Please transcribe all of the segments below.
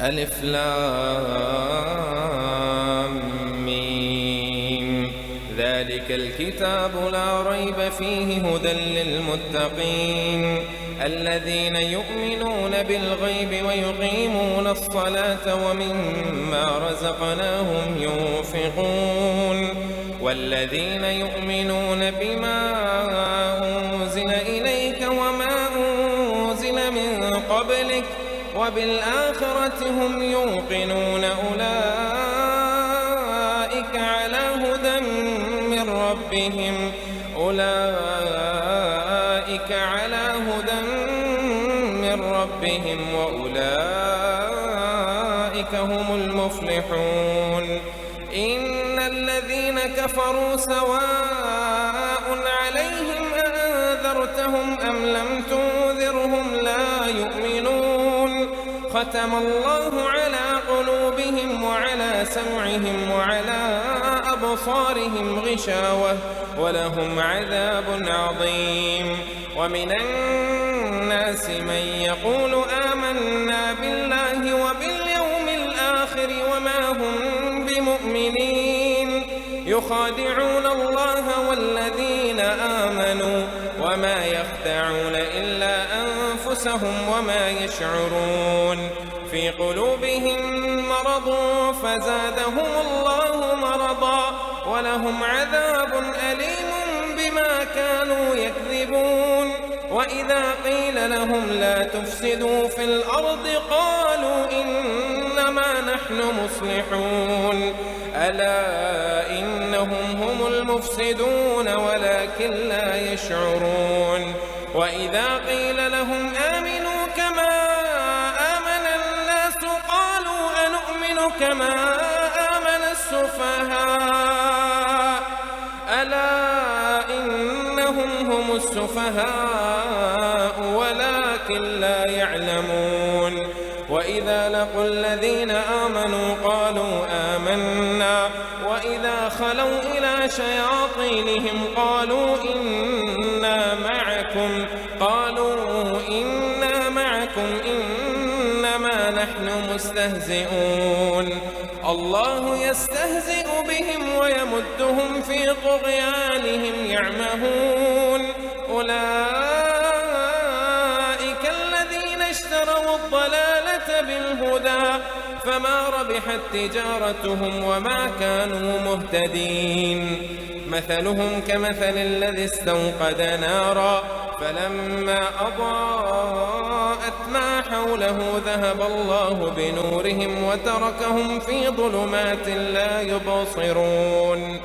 ألف لام ميم. ذلك الكتاب لا ريب فيه هدى للمتقين الذين يؤمنون بالغيب ويقيمون الصلاة ومما رزقناهم ينفقون والذين يؤمنون بما أنزل إليك وما أنزل من قبلك وبالآخرة هم يوقنون أولئك على هدى من ربهم وأولئك هم المفلحون. إن الذين كفروا سواء عليهم أأنذرتهم أم لم تنذرهم لا يؤمنون. ختم الله على قلوبهم وعلى سمعهم وعلى أبصارهم غشاوة ولهم عذاب عظيم. ومن الناس من يقول آمنا بالله وباليوم الآخر وما هم بمؤمنين يخادعون الله والذين آمنوا وما يخدعون إلا أنفسهم وما يشعرون. في قلوبهم مرض فزادهم الله مرضا ولهم عذاب أليم بما كانوا يكذبون. وإذا قيل لهم لا تفسدوا في الأرض قالوا إنما نحن مصلحون ألا إنهم هم المفسدون ولكن لا يشعرون. وإذا قيل لهم آمنوا كما آمن الناس قالوا أنؤمن كما آمن السفهاء ألا إنهم هم السفهاء ولكن لا يعلمون. وإذا لقوا الذين آمنوا قالوا آمنا وإذا خلوا إلى شياطينهم قالوا إنا معكم إنما نحن مستهزئون. الله يستهزئ بهم ويمدهم في طغيانهم يعمهون. أولئك الذين اشتروا الضلالة بالهدى فما ربحت تجارتهم وما كانوا مهتدين. مثلهم كمثل الذي استوقد نارا فلما أضاءت ما حوله ذهب الله بنورهم وتركهم في ظلمات لا يبصرون.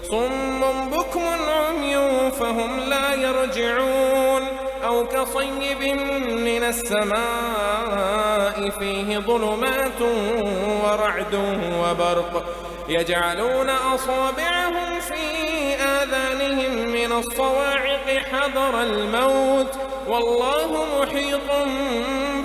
صم بكم عمي فهم لا يرجعون. أو كصيب من السماء فيه ظلمات ورعد وبرق يجعلون أصابعهم في آذانهم من الصواعق حذر الموت والله محيط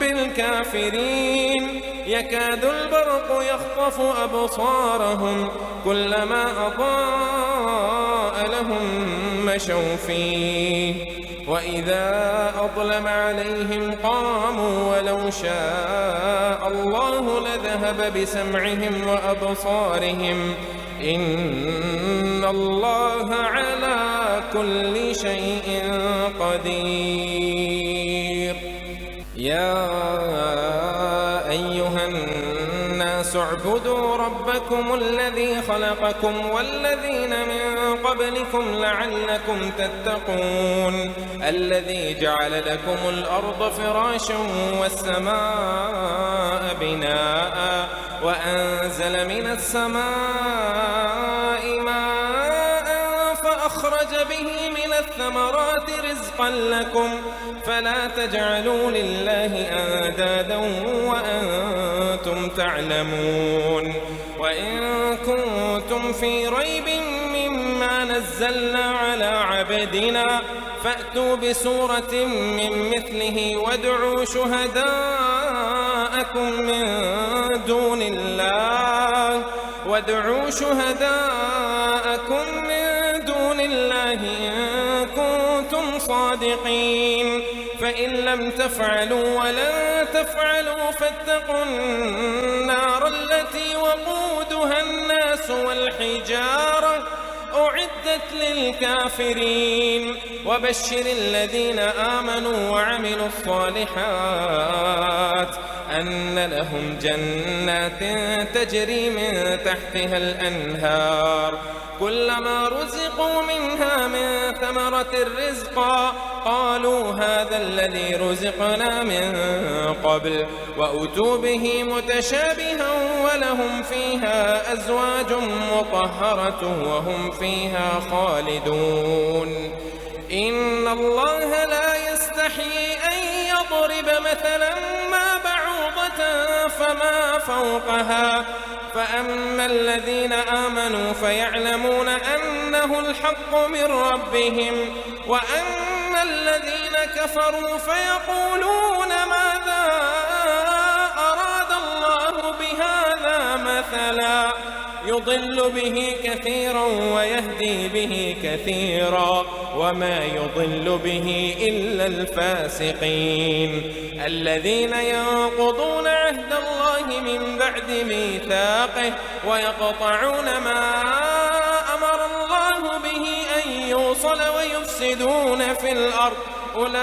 بالكافرين. يكاد البرق يخطف أبصارهم كلما أضاء لهم مشوا فيه وإذا أظلم عليهم قاموا ولو شاء الله لذهب بسمعهم وأبصارهم إن الله على كل شيء قدير. يا أيها الناس اعبدوا ربكم الذي خلقكم والذين من قبلكم لعلكم تتقون. الذي جعل لكم الأرض فراشا والسماء بناء وأنزل من السماء ماء فأخرج به من الثمرات رزقا لكم فلا تجعلوا لله أندادا وأنتم تعلمون. وإن كنتم في ريب مما نزلنا على عبدنا فأتوا بسورة من مثله وادعوا شهداءكم من دون الله إن كنتم صادقين. فإن لم تفعلوا ولن تفعلوا فاتقوا والحجارة أعدت للكافرين وبشر الذين آمنوا وعملوا الصالحات أن لهم جنات تجري من تحتها الأنهار كلما رزقوا منها من ثمرة رزقا قالوا هذا الذي رزقنا من قبل وأتوا به متشابها ولهم فيها أزواج مطهرة وهم فيها خالدون إن الله لا يستحيي أن يضرب مثلا ما بعوضة فما فوقها فأما الذين آمنوا فيعلمون أنه الحق من ربهم وأما الذين كفروا فيقولون ماذا أراد الله بهذا مثلا يضل به كثيرا ويهدي به كثيرا وما يضل به إلا الفاسقين الذين ينقضون عهد الله من بعد ميثاقه ويقطعون ما أمر الله به أن يوصل ويفسدون في الأرض أولئك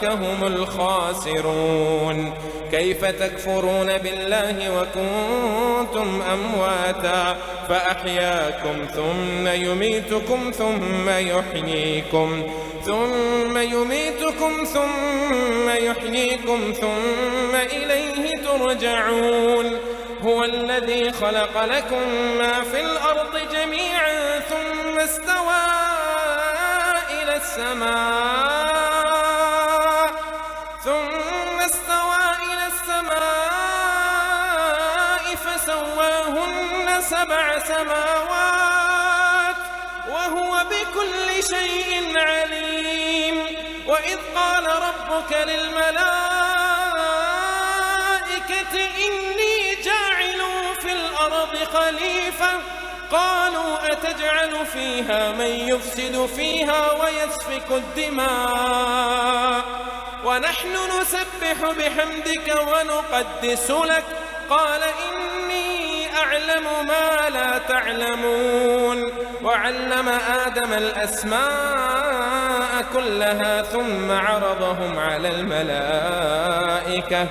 هم الخاسرون كيف تكفرون بالله وكنتم أمواتا فأحياكم ثم يميتكم ثم يحييكم ثم يحييكم ثم إليه ترجعون هو الذي خلق لكم ما في الأرض جميعا ثم استوى إلى السماء فسواهن 7 سماوات وهو بكل شيء عليم وإذ قال ربك للملائكة إني جاعل في الأرض خليفة قالوا أتجعل فيها من يفسد فيها ويسفك الدماء ونحن نسبح بحمدك ونقدس لك قال إني أعلم ما لا تعلمون وعلم آدم الأسماء كلها ثم عرضهم على الملائكة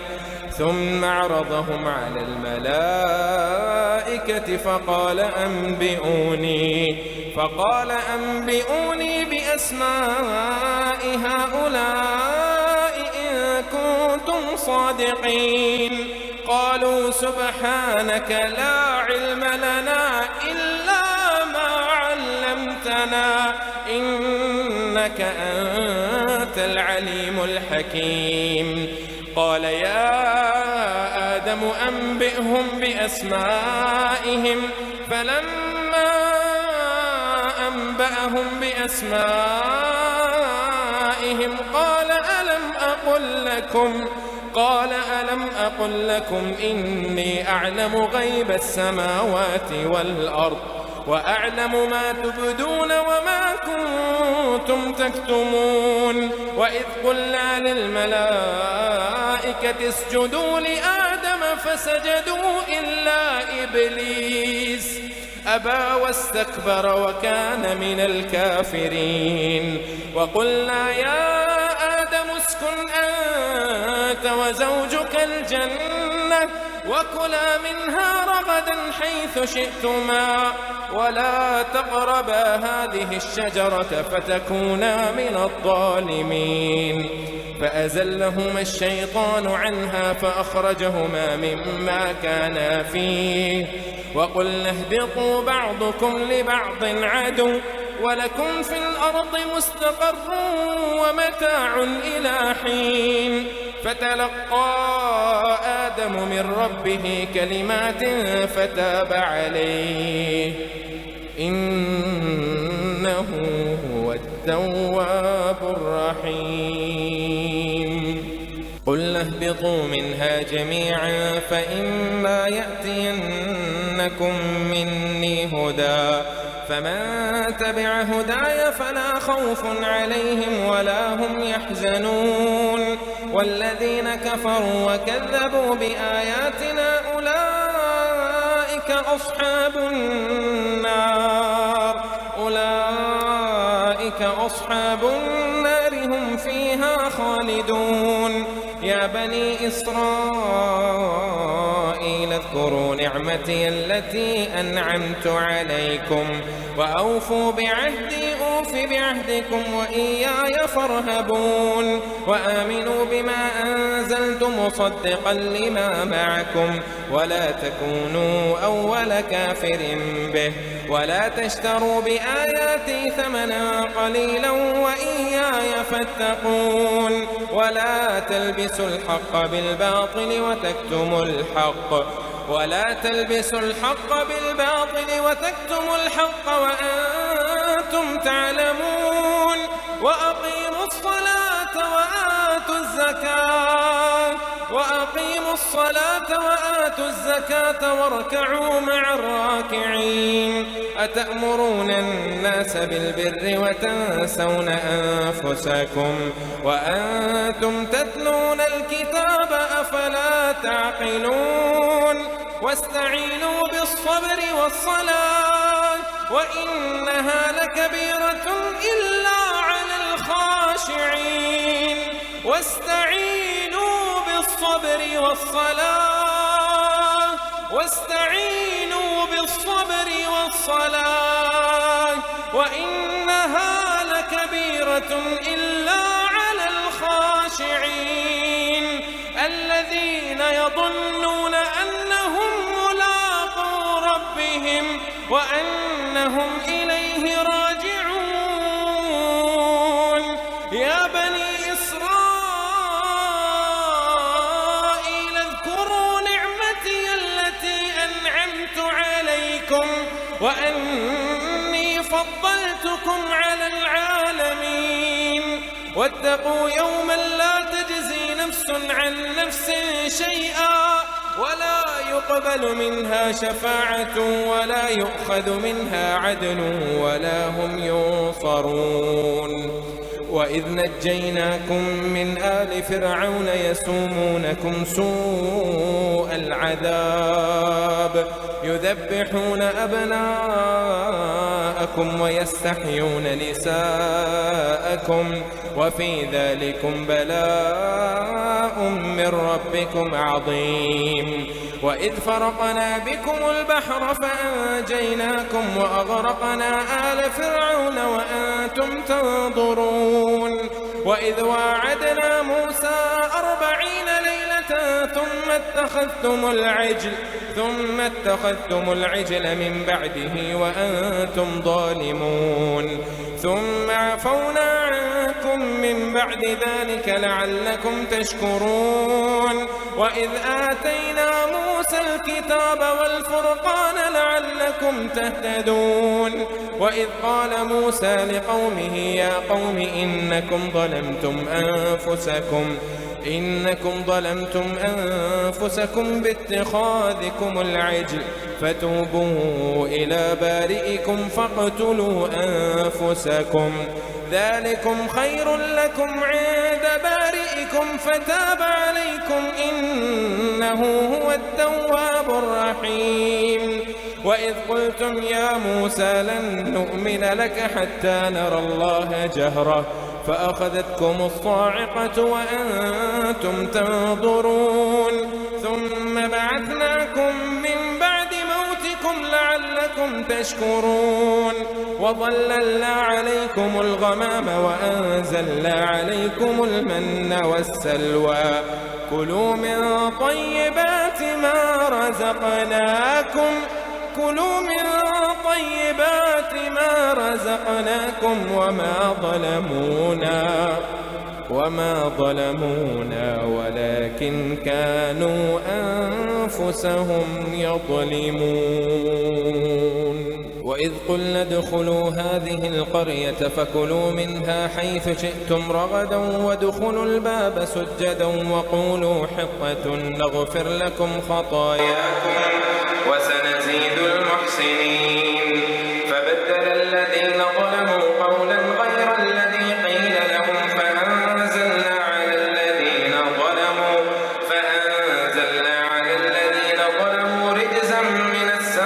فقال أنبئوني بأسماء هؤلاء إن كنتم صادقين قالوا سبحانك لا علم لنا إلا ما علمتنا إنك أنت العليم الحكيم قال يا آدم أنبئهم بأسمائهم فلما أنبأهم بأسمائهم قال ألم أقل لكم إني أعلم غيب السماوات والأرض وأعلم ما تبدون وما كنتم تكتمون وإذ قلنا للملائكة اسجدوا لآدم فسجدوا إلا إبليس أبى واستكبر وكان من الكافرين وقلنا يا آدم اسكن أنت وزوجك الجنة وكلا منها رغدا حيث شئتما ولا تقربا هذه الشجرة فتكونا من الظالمين فأزلهما الشيطان عنها فأخرجهما مما كانا فيه وقلنا اهبطوا بعضكم لبعض عدو ولكم في الأرض مستقر ومتاع إلى حين فتلقى آدم من ربه كلمات فتاب عليه إنه هو التواب الرحيم قل اهبطوا منها جميعا فإما يأتينكم مني هدى فمن تبع هداي فلا خوف عليهم ولا هم يحزنون والذين كفروا وكذبوا بآياتنا أولئك أولئك أصحاب النار هم فيها خالدون. يا بني إسرائيل اذكروا نعمتي التي أنعمت عليكم وأوفوا بعهدي أوف بعهدكم وإياي فارهبون. وآمنوا بما أنزلت مصدقا لما معكم ولا تكونوا أول كافر به ولا تشتروا بآياتي ثمنا قليلا وإياي فاتقون. ولا تلبسوا الحق بالباطل وتكتموا الحق وأنتم تعلمون. وأقيموا الصلاة وآتوا الزكاة واركعوا مع الراكعين. أتأمرون الناس بالبر وتنسون أنفسكم وأنتم تتلون الكتاب أفلا تعقلون. واستعينوا بالصبر والصلاة وإنها لكبيرة إلا على الخاشعين. واستعينوا بالصبر والصلاة وإنها لكبيرة إلا على الخاشعين الذين يظنون أنهم ملاقو ربهم وأنهم إليه راجعون. يا بني إسرائيل اذكروا نعمتي التي أنعمت عليكم وأني فضلتكم على العالمين. واتقوا يوما لا تجزي نفس عن نفس شيئا ولا يقبل منها شفاعة ولا يؤخذ منها عدل ولا هم ينصرون. وإذ نجيناكم من آل فرعون يسومونكم سوء العذاب يذبحون أبناءكم ويستحيون نساءكم وفي ذلكم بلاء من ربكم عظيم. وإذ فرقنا بكم البحر فأنجيناكم وأغرقنا آل فرعون وأنتم تنظرون. وإذ واعدنا موسى 40 ليلة ثم اتخذتم العجل من بعده وأنتم ظالمون. ثم عفونا عنكم من بعد ذلك لعلكم تشكرون. وإذ آتينا موسى الكتاب والفرقان لعلكم تهتدون. وإذ قال موسى لقومه يا قوم إنكم ظلمتم أنفسكم باتخاذكم العجل فتوبوا إلى بارئكم فاقتلوا أنفسكم ذلكم خير لكم عند بارئكم فتاب عليكم إنه هو التواب الرحيم. وإذ قلتم يا موسى لن نؤمن لك حتى نرى الله جهرة فأخذتكم الصاعقة وأنتم تنظرون. ثم بعثناكم من بعد موتكم لعلكم تشكرون. وظللنا عليكم الغمام وأنزلنا عليكم المن والسلوى كلوا من طيبات ما رزقناكم وما ظلمونا ولكن كانوا أنفسهم يظلمون. وإذ قلنا ادخلوا هذه القرية فكلوا منها حيث شئتم رغدا وادخلوا الباب سجدا وقولوا حطة نغفر لكم خطاياكم وسنزيد المحسنين. فبدل الذين ظلموا قولا غير الذي قيل لهم فأنزلنا على الذين ظلموا رجزا من السماء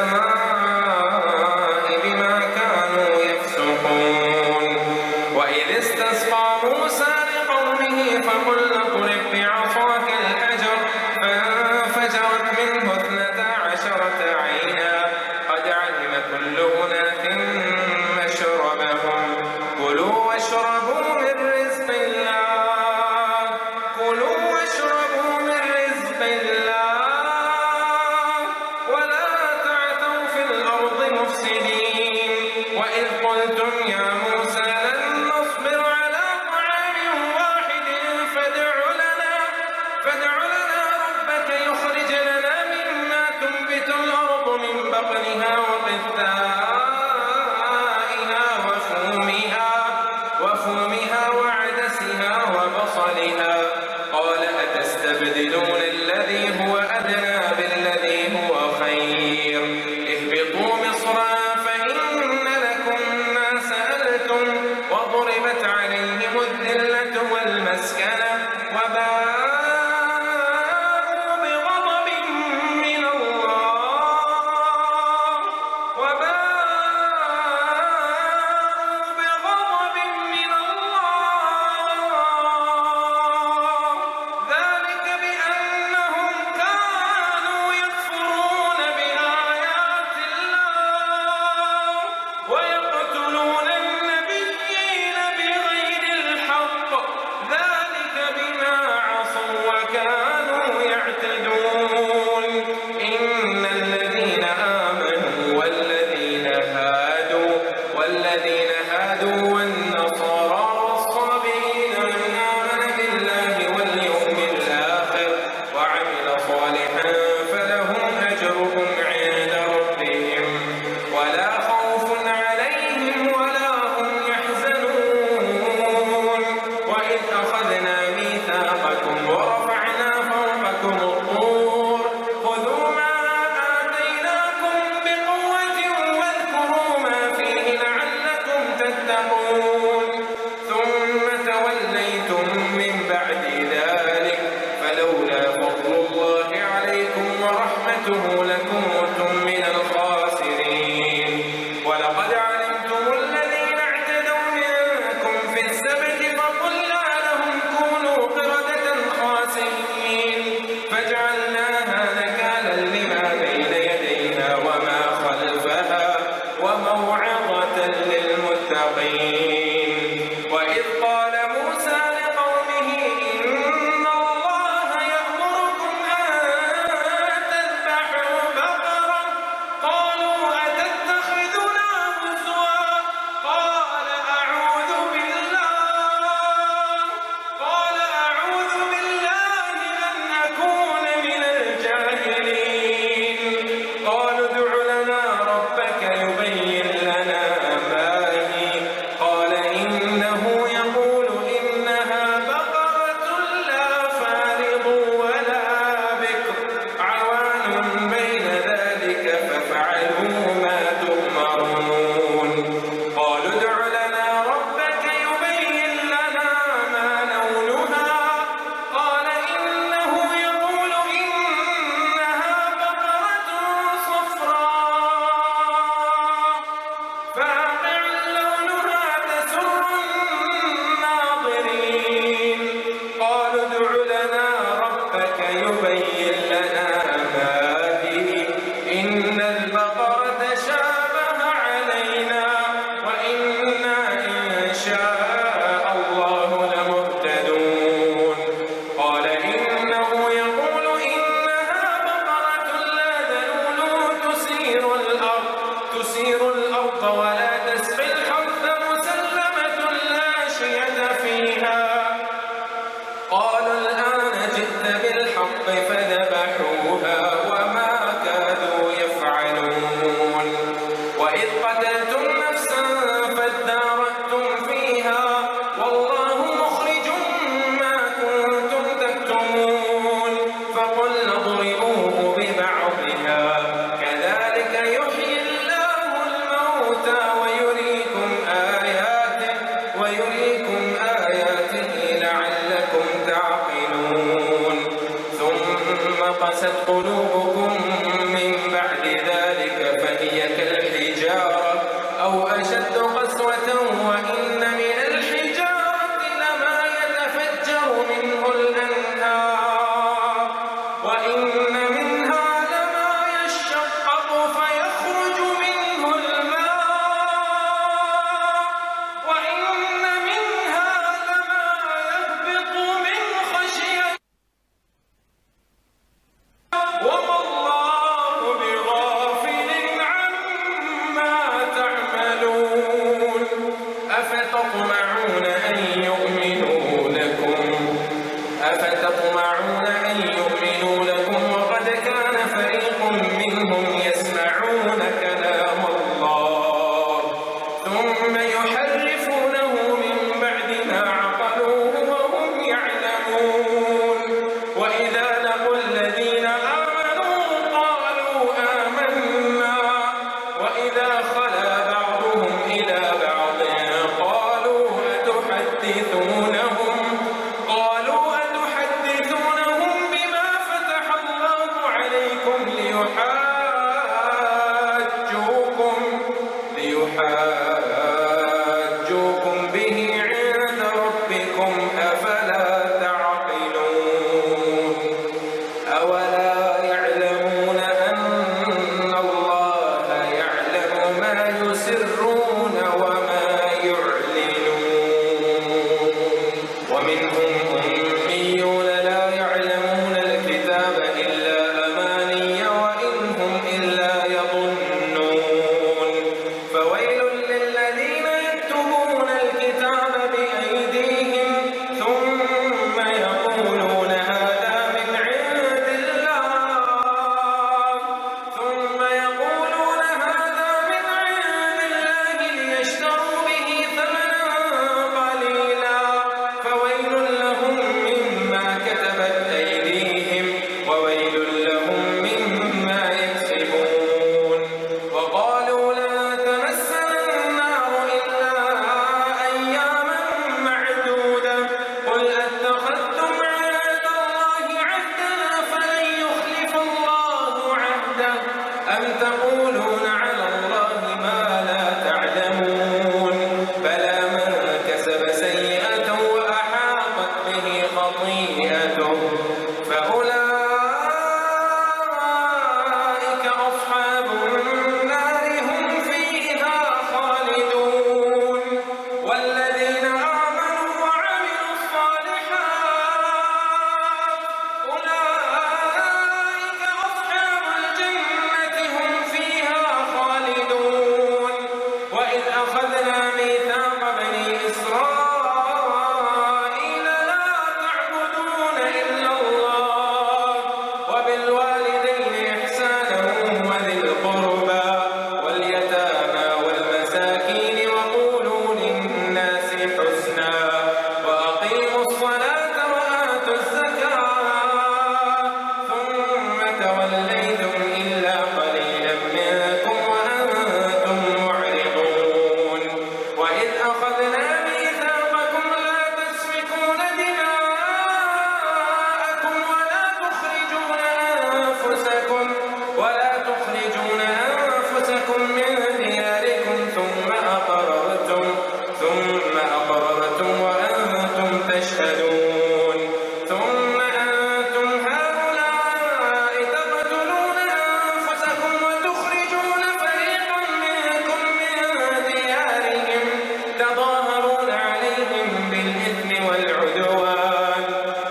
فعلته لكنتم من الخاسرين. ولقد علمتم الذين اعتدوا منكم في السبت فقلنا لهم كونوا قردة خاسئين فجعلناها نكالا لما بين يديها وما خلفها وموعظة للمتقين. وإذ قال موسى لقومه إن الله يأمركم أن تذبحوا بقرة قالوا أتتخذنا هزوا قال أعوذ بالله أن أكون من الجاهلين. قالوا ادع لنا ربك يبين لنا ما هي قال إنه يقول إنها بقرة لا فارض ولا بكر عوان بين ذلك فافعلوا ما تؤمرون. قالوا ادع لنا ربك يبين لنا ما لونها قال إنه يقول إنها بقرة صفراء فاقع لونها تسر الناظرين. قالوا ادع لنا ربك يبين لنا ما هي إن البقرة شابه علينا وإنا إن شاء الله لمهتدون. قال إنه يقول إنها بقرة لا ذلول تثير الأرض ولا تسقي الحرث مسلمة لا شية فيها. قالوا الآن جئت بالحق فذبحوها وما كادوا يفعلون. وإذ قتلتم نفسا فادارأتم فيها والله مخرج ما كنتم تكتمون. فقلنا اضربوه ببعضها كذلك يحيي الله الموتى ويريكم آياته لعلكم تعقلون. ثم قست قلوبكم من بعد ذلك فهي كالحجارة أو أشد قسوة وإن من الحجارة لما يتفجر منه الأنهار وإن منها لما يشقق فيخرج منه الماء وإن منها لما يهبط من خشية وما الله بغافل عما تعملون. أفتطمعون أن يؤمنوا لكم وقد وبالوالدين إحسانا وذي القربى واليتامى والمساكين وقولوا للناس حسنا وأقيموا الصلاة وآتوا الزكاة ثم توليتم إلا قليلا منكم وأنتم معرضون وإذ أخذنا ميثاقكم لا تسفكون دماءكم ولا تخرجون أنفسكم من دياركم ثم أقررتم وأنتم تشهدون ثم أنتم هؤلاء تقتلون أنفسكم وتخرجون فريقا منكم من ديارهم تظاهرون عليهم بالإثم والعدوان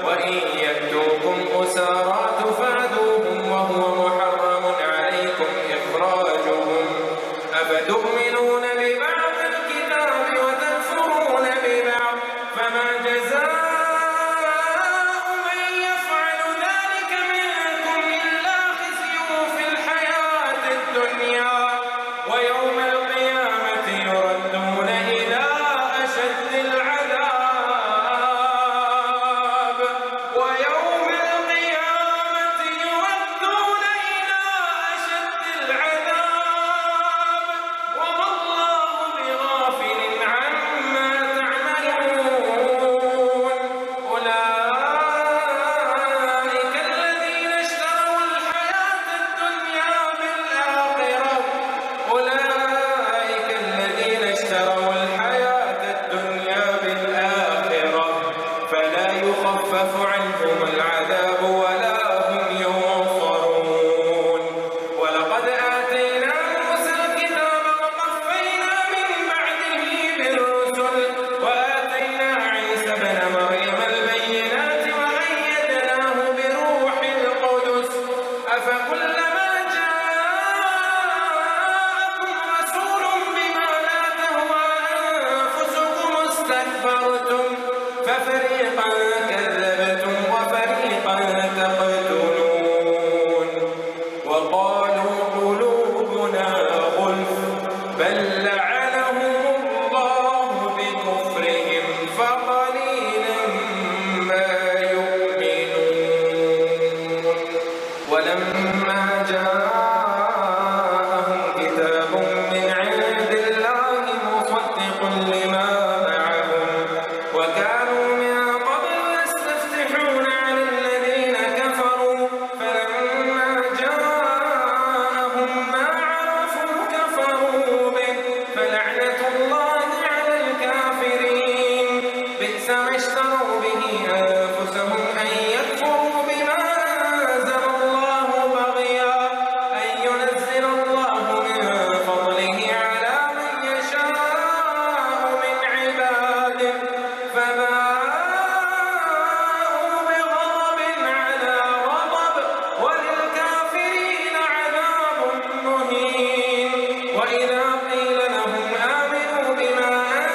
وإن يأتوكم أسارى تفادوهم وهو محرم عليكم إخراجهم أفتؤمنون ببعض الكتاب وتكفرون ببعض فما جزاء من يفعل ذلك منكم إلا خزي في الحياة الدنيا ويوم القيامة يردون إلى أشد العذاب وما الله بغافل عما تعملون أولئك الذين اشتروا الحياة الدنيا بالآخرة فلا يخفف عنهم العذاب ولا هم ينصرون ولقد آتينا موسى الكتاب وقفينا من بعده بالرسل وآتينا عيسى ابن مريم البينات وأيدناه بروح القدس أفكلما جاءكم رسول بما لا تهوى أنفسكم استكبرتم ففريقا كذبتم وفريقا تقتلون وقالوا قلوبنا غلف بل لعنهم الله بكفرهم فقليلا ما يؤمنون ولما جاءهم كتاب من عند الله مصدق لما معهم وكانوا من قبل يستفتحون على الذين كفروا فلما جاءهم ما عرفوا كفروا به فلعنة الله على الكافرين بئس ما اشتروا به أنفسهم أن يكفروا بما أنزل الله بغيا أن ينزل الله من فضله على من يشاء من عباده فباءوا بغضب على غضب وللكافرين عذاب مهين وإذا قيل لهم آمنوا بما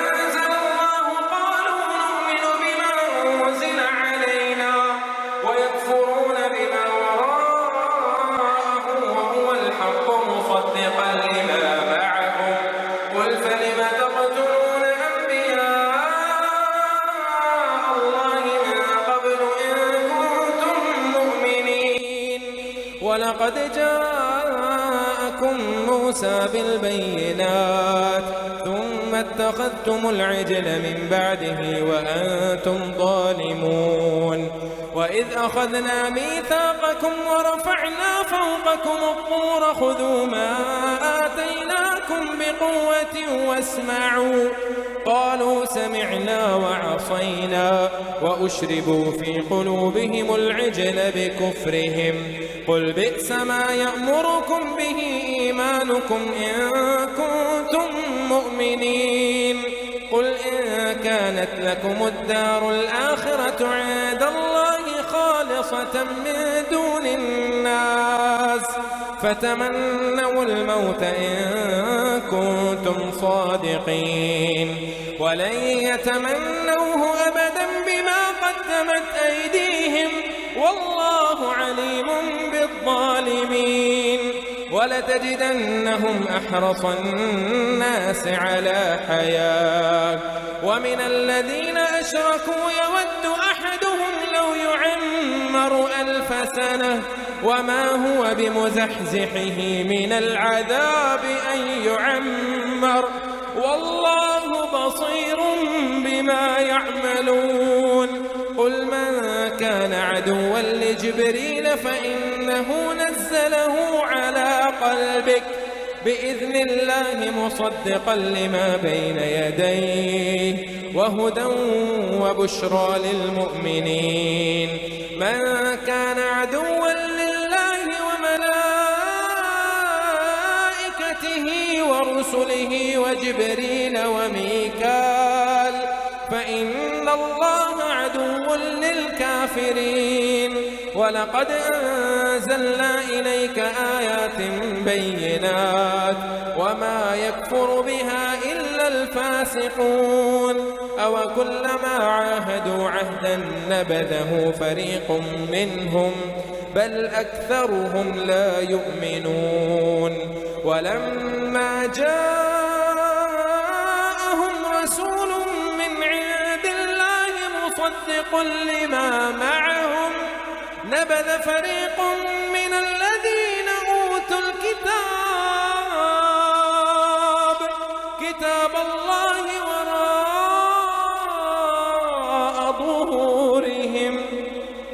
أنزل الله قالوا نؤمن بما أنزل علينا ويكفرون بما وراءه وهو الحق مصدقا لما معهم قل فلم تقتلون أنبياء الله من قبل إن كنتم مؤمنين ولقد جاءكم موسى بالبينات ثم اتخذتم العجل من بعده وأنتم ظالمون وإذ أخذنا ميثاقكم ورفعنا فوقكم الطور خذوا ما آتيناكم بقوة واسمعوا قالوا سمعنا وعصينا وأشربوا في قلوبهم العجل بكفرهم قل بئس ما يأمركم به إيمانكم إن كنتم مؤمنين قل إن كانت لكم الدار الآخرة عند الله خالصة من دون الناس فتمنوا الموت إن كنتم صادقين ولن يتمنوه أبدا بما قدمت أيديهم والله عليم بالظالمين. ولتجدنهم أحرص الناس على حياة ومن الذين أشركوا يود أحدهم لو يعمر 1000 سنة وما هو بمزحزحه من العذاب أن يعمر والله بصير بما يعملون. قل من كان عدوا لجبريل فإنه نزله على قلبك بإذن الله مصدقا لما بين يديه وهدى وبشرى للمؤمنين. من كان عدوا لله وملائكته ورسله وجبريل وميكال فإن الله عدو للكافرين. ولقد أنزلنا إليك آيات بينات وما يكفر بها إلا الفاسقون. أوكلما عاهدوا عهدا نبذه فريق منهم بل أكثرهم لا يؤمنون. ولما جاءهم رسول من عند الله مصدق لما معهم نبذ فريق من الذين أوتوا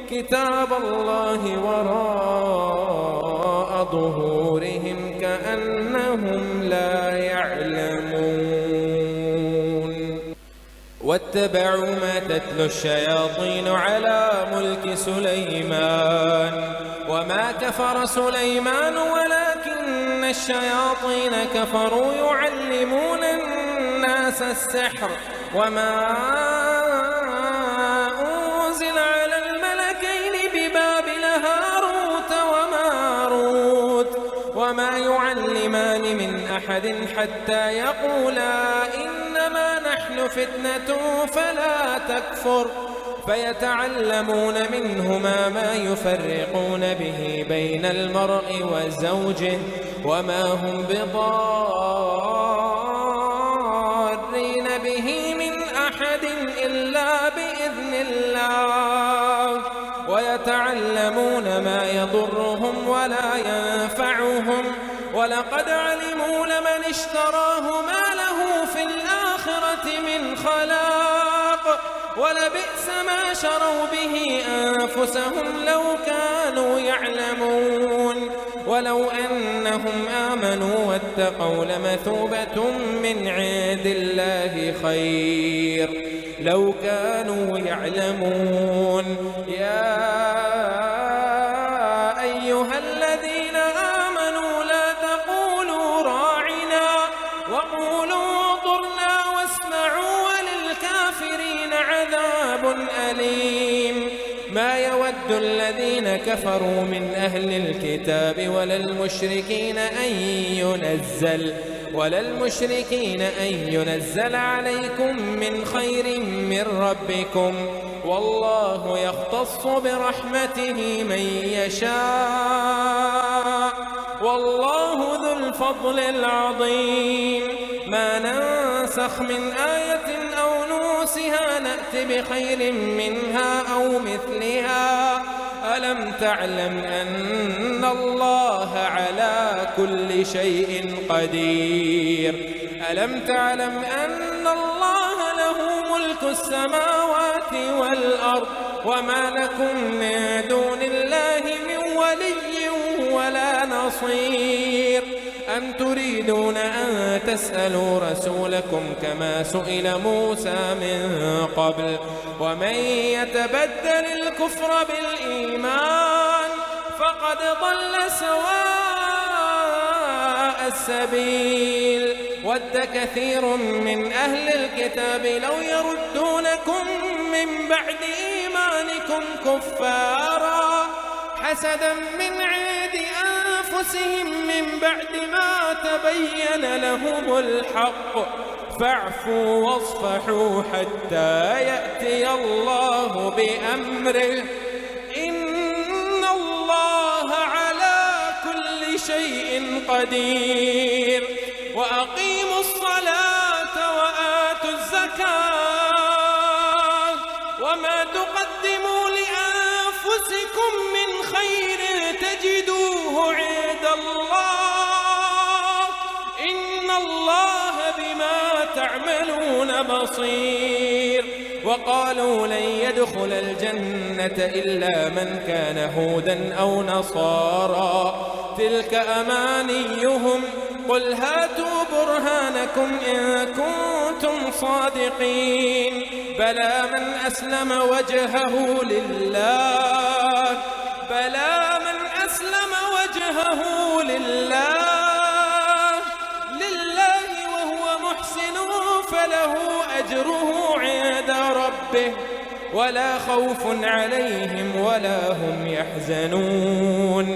كتاب الله وراء ظهورهم كأنهم لا يعلمون. واتبعوا ما تتلو الشياطين على ملك سليمان وما كفر سليمان ولكن الشياطين كفروا يعلمون الناس السحر وما أنزل على الملكين ببابل هاروت وماروت وما يعلمان من أحد حتى يقولا إنما نحن فتنة فلا تكفر فيتعلمون منهما ما يفرقون به بين المرء وزوجه وما هم بضارين به من أحد إلا بإذن الله ويتعلمون ما يضرهم ولا ينفعهم ولقد علموا لمن اشتراه ما له في الآخرة من خلاق ولبئس ما شروا به أنفسهم لو كانوا يعلمون. ولو أنهم آمنوا واتقوا لمثوبة من عند الله خير لو كانوا يعلمون. يا أيها الذين آمنوا لا تقولوا راعنا وقولوا انظرنا واسمعوا وللكافرين عذاب أليم. ما يود الذين كفروا من أهل الكتاب ولا المشركين أن ينزل عليكم من خير من ربكم والله يختص برحمته من يشاء والله ذو الفضل العظيم. ما ننسخ من آية أو نوسها نأت بخير منها أو مثلها. ألم تعلم أن الله على كل شيء قدير. ألم تعلم أن الله له ملك السماوات والأرض وما لكم من دون الله من ولي ولا نصير. أم تريدون أن تسألوا رسولكم كما سئل موسى من قبل ومن يتبدل الكفر بالإيمان فقد ضل سواء السبيل. ود كثير من أهل الكتاب لو يردونكم من بعد إيمانكم كفارا حسدا من عند أنفسهم من بعد ما تبين لهم الحق فاعفوا واصفحوا حتى يأتي الله بأمره إن شيء قدير. وأقيموا الصلاة وآتوا الزكاة وما تقدموا لأنفسكم من خير تجدوه عند الله إن الله بما تعملون بصير. وقالوا لن يدخل الجنة إلا من كان هودا أو نصارى تلك أمانيهم قل هاتوا برهانكم إن كنتم صادقين بلى من أسلم وجهه لله وهو محسن فله أجره عند ربه ولا خوف عليهم ولا هم يحزنون.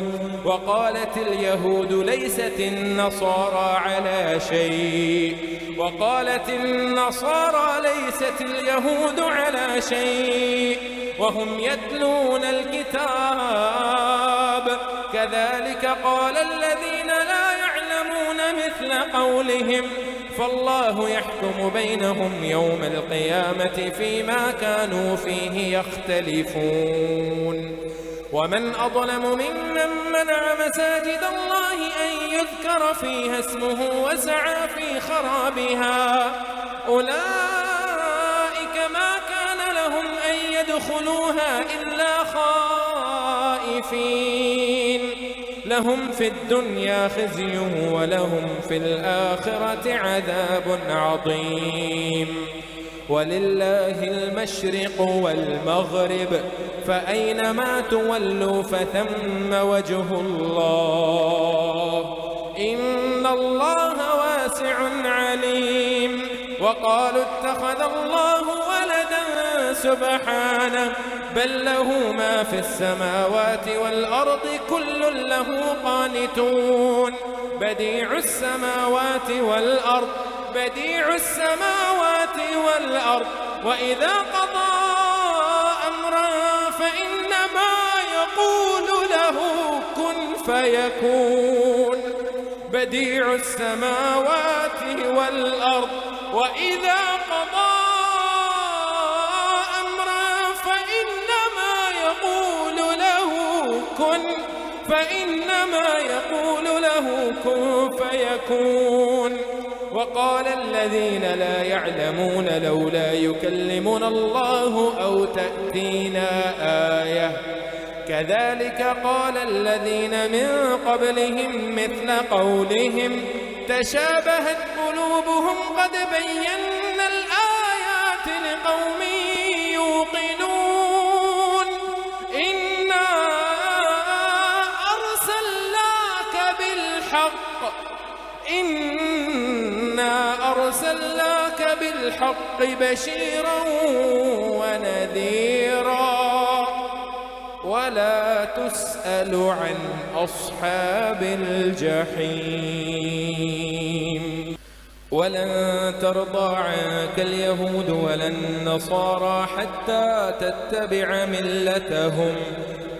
وقالت اليهود ليست النصارى على شيء وهم يتلون الكتاب كذلك قال الذين لا يعلمون مثل قولهم فالله يحكم بينهم يوم القيامة فيما كانوا فيه يختلفون. ومن أظلم ممن منع مساجد الله أن يذكر فيها اسمه وسعى في خرابها أولئك ما كان لهم أن يدخلوها إلا خائفين لهم في الدنيا خزي ولهم في الآخرة عذاب عظيم. ولله المشرق والمغرب فأينما تولوا فثم وجه الله إن الله واسع عليم. وقالوا اتخذ الله ولدا سبحانه بل له ما في السماوات والأرض كل له قانتون بديع السماوات والأرض وإذا قضى أمرا فإنما يقول له كن فيكون بديع السماوات والأرض وإذا قضى أمرا فإنما يقول له كن فيكون. وقال الذين لا يعلمون لولا يكلمنا الله أو تأتينا آية كذلك قال الذين من قبلهم مثل قولهم تشابهت قلوبهم قد بينا الآيات لقوم يوقنون إنا أرسلناك بالحق بشيرا ونذيرا ولا تسأل عن أصحاب الجحيم. ولن ترضى عنك اليهود ولا النصارى حتى تتبع ملتهم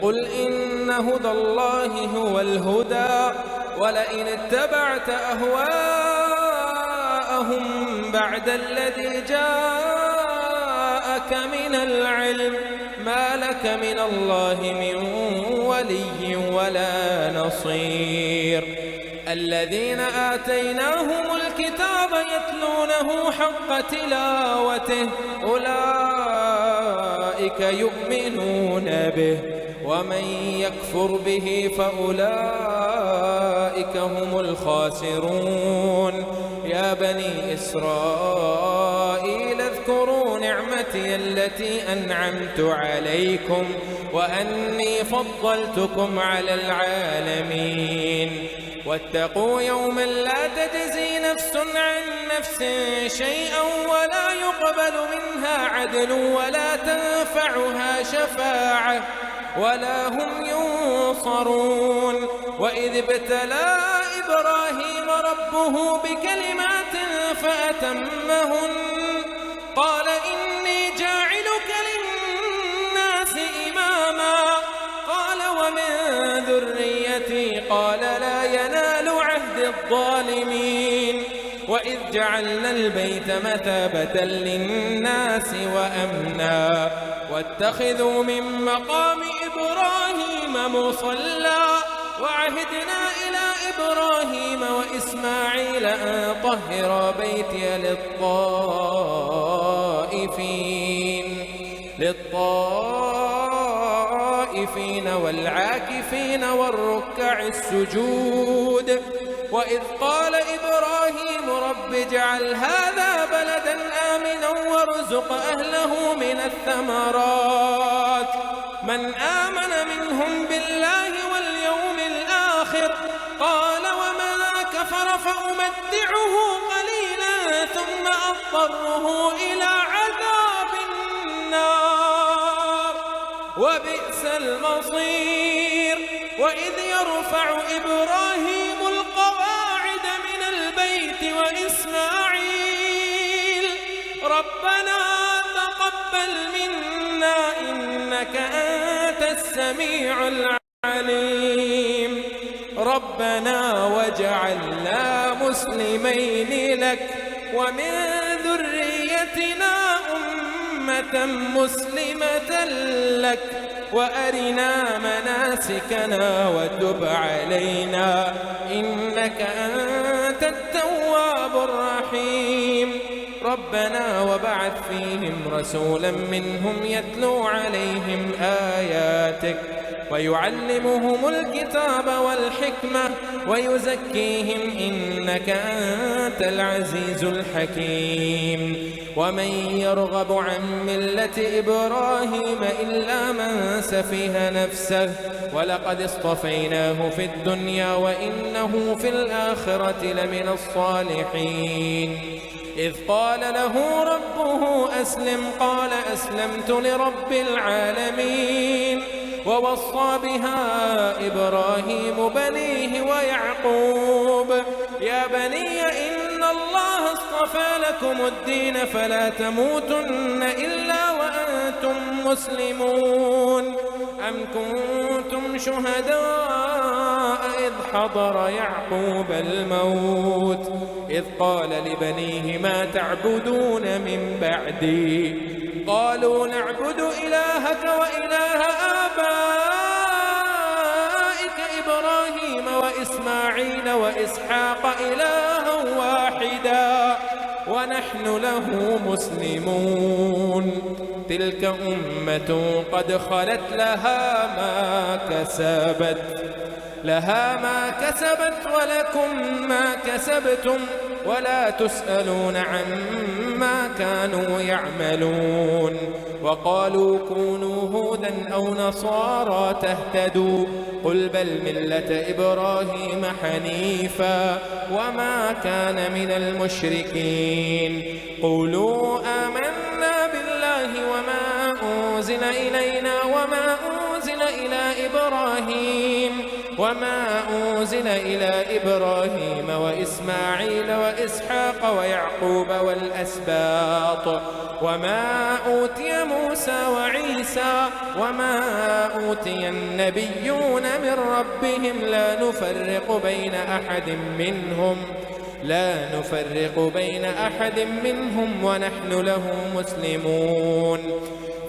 قل إن هدى الله هو الهدى ولئن اتبعت أهواءهم بعد الذي جاءك من العلم ما لك من الله من ولي ولا نصير. الذين آتيناهم الكتاب يتلونه حق تلاوته أولئك يؤمنون به ومن يكفر به فأولئك هم الخاسرون. يا بني إسرائيل اذكروا نعمتي التي أنعمت عليكم وأني فضلتكم على العالمين. واتقوا يوما لا تجزي نفس عن نفس شيئا ولا يقبل منها عدل ولا تنفعها شفاعة ولا هم ينصرون. وإذ ابتلى إبراهيم ربه بكلمات فأتمهن قال إني جاعلك للناس إماما قال ومن ذريتي قال لا ينال الظالمين. وإذ جعلنا البيت مثابة للناس وأمنا واتخذوا من مقام إبراهيم مصلى وعهدنا إلى إبراهيم وإسماعيل أن طهرا بيتي للطائفين والعاكفين والركع السجود. وإذ قال إبراهيم رب اجعل هذا بلدا آمنا وارزق أهله من الثمرات من آمن منهم بالله واليوم الآخر قال ومن كفر فأمتعه قليلا ثم أضطره إلى عذاب النار وبئس المصير. وإذ يرفع إبراهيم القواعد من البيت وإسماعيل ربنا تقبل منا إنك أنت السميع العليم ربنا واجعلنا مسلمين لك ومن ذريتنا أمة مسلمة لك وأرنا مناسكنا وتب علينا إنك أنت التواب الرحيم. ربنا وبعث فيهم رسولا منهم يتلو عليهم آياتك ويعلمهم الكتاب والحكمة ويزكيهم إنك أنت العزيز الحكيم. ومن يرغب عن ملة إبراهيم إلا من سفه نفسه ولقد اصطفيناه في الدنيا وإنه في الآخرة لمن الصالحين. إذ قال له ربه أسلم قال أسلمت لرب العالمين. ووصى بها إبراهيم بنيه ويعقوب يا بني إن الله اصطفى لكم الدين فلا تموتن إلا وأنتم مسلمون. أم كنتم شهداء إذ حضر يعقوب الموت إذ قال لبنيه ما تعبدون من بعدي قالوا نعبد إلهك وإله آبائك إبراهيم وإسماعيل وإسحاق إلها واحدا ونحن له مسلمون. تلك أمة قد خلت لها ما كسبت ولكم ما كسبتم ولا تسألون عما كانوا يعملون. وقالوا كونوا هودا أو نصارى تهتدوا قل بل ملة إبراهيم حنيفا وما كان من المشركين. قولوا آمنا بالله وما أنزل إلينا وما أنزل إلى إبراهيم وإسماعيل وإسحاق ويعقوب والأسباط وما أوتي موسى وعيسى وما أوتي النبيون من ربهم لا نفرق بين أحد منهم ونحن له مسلمون.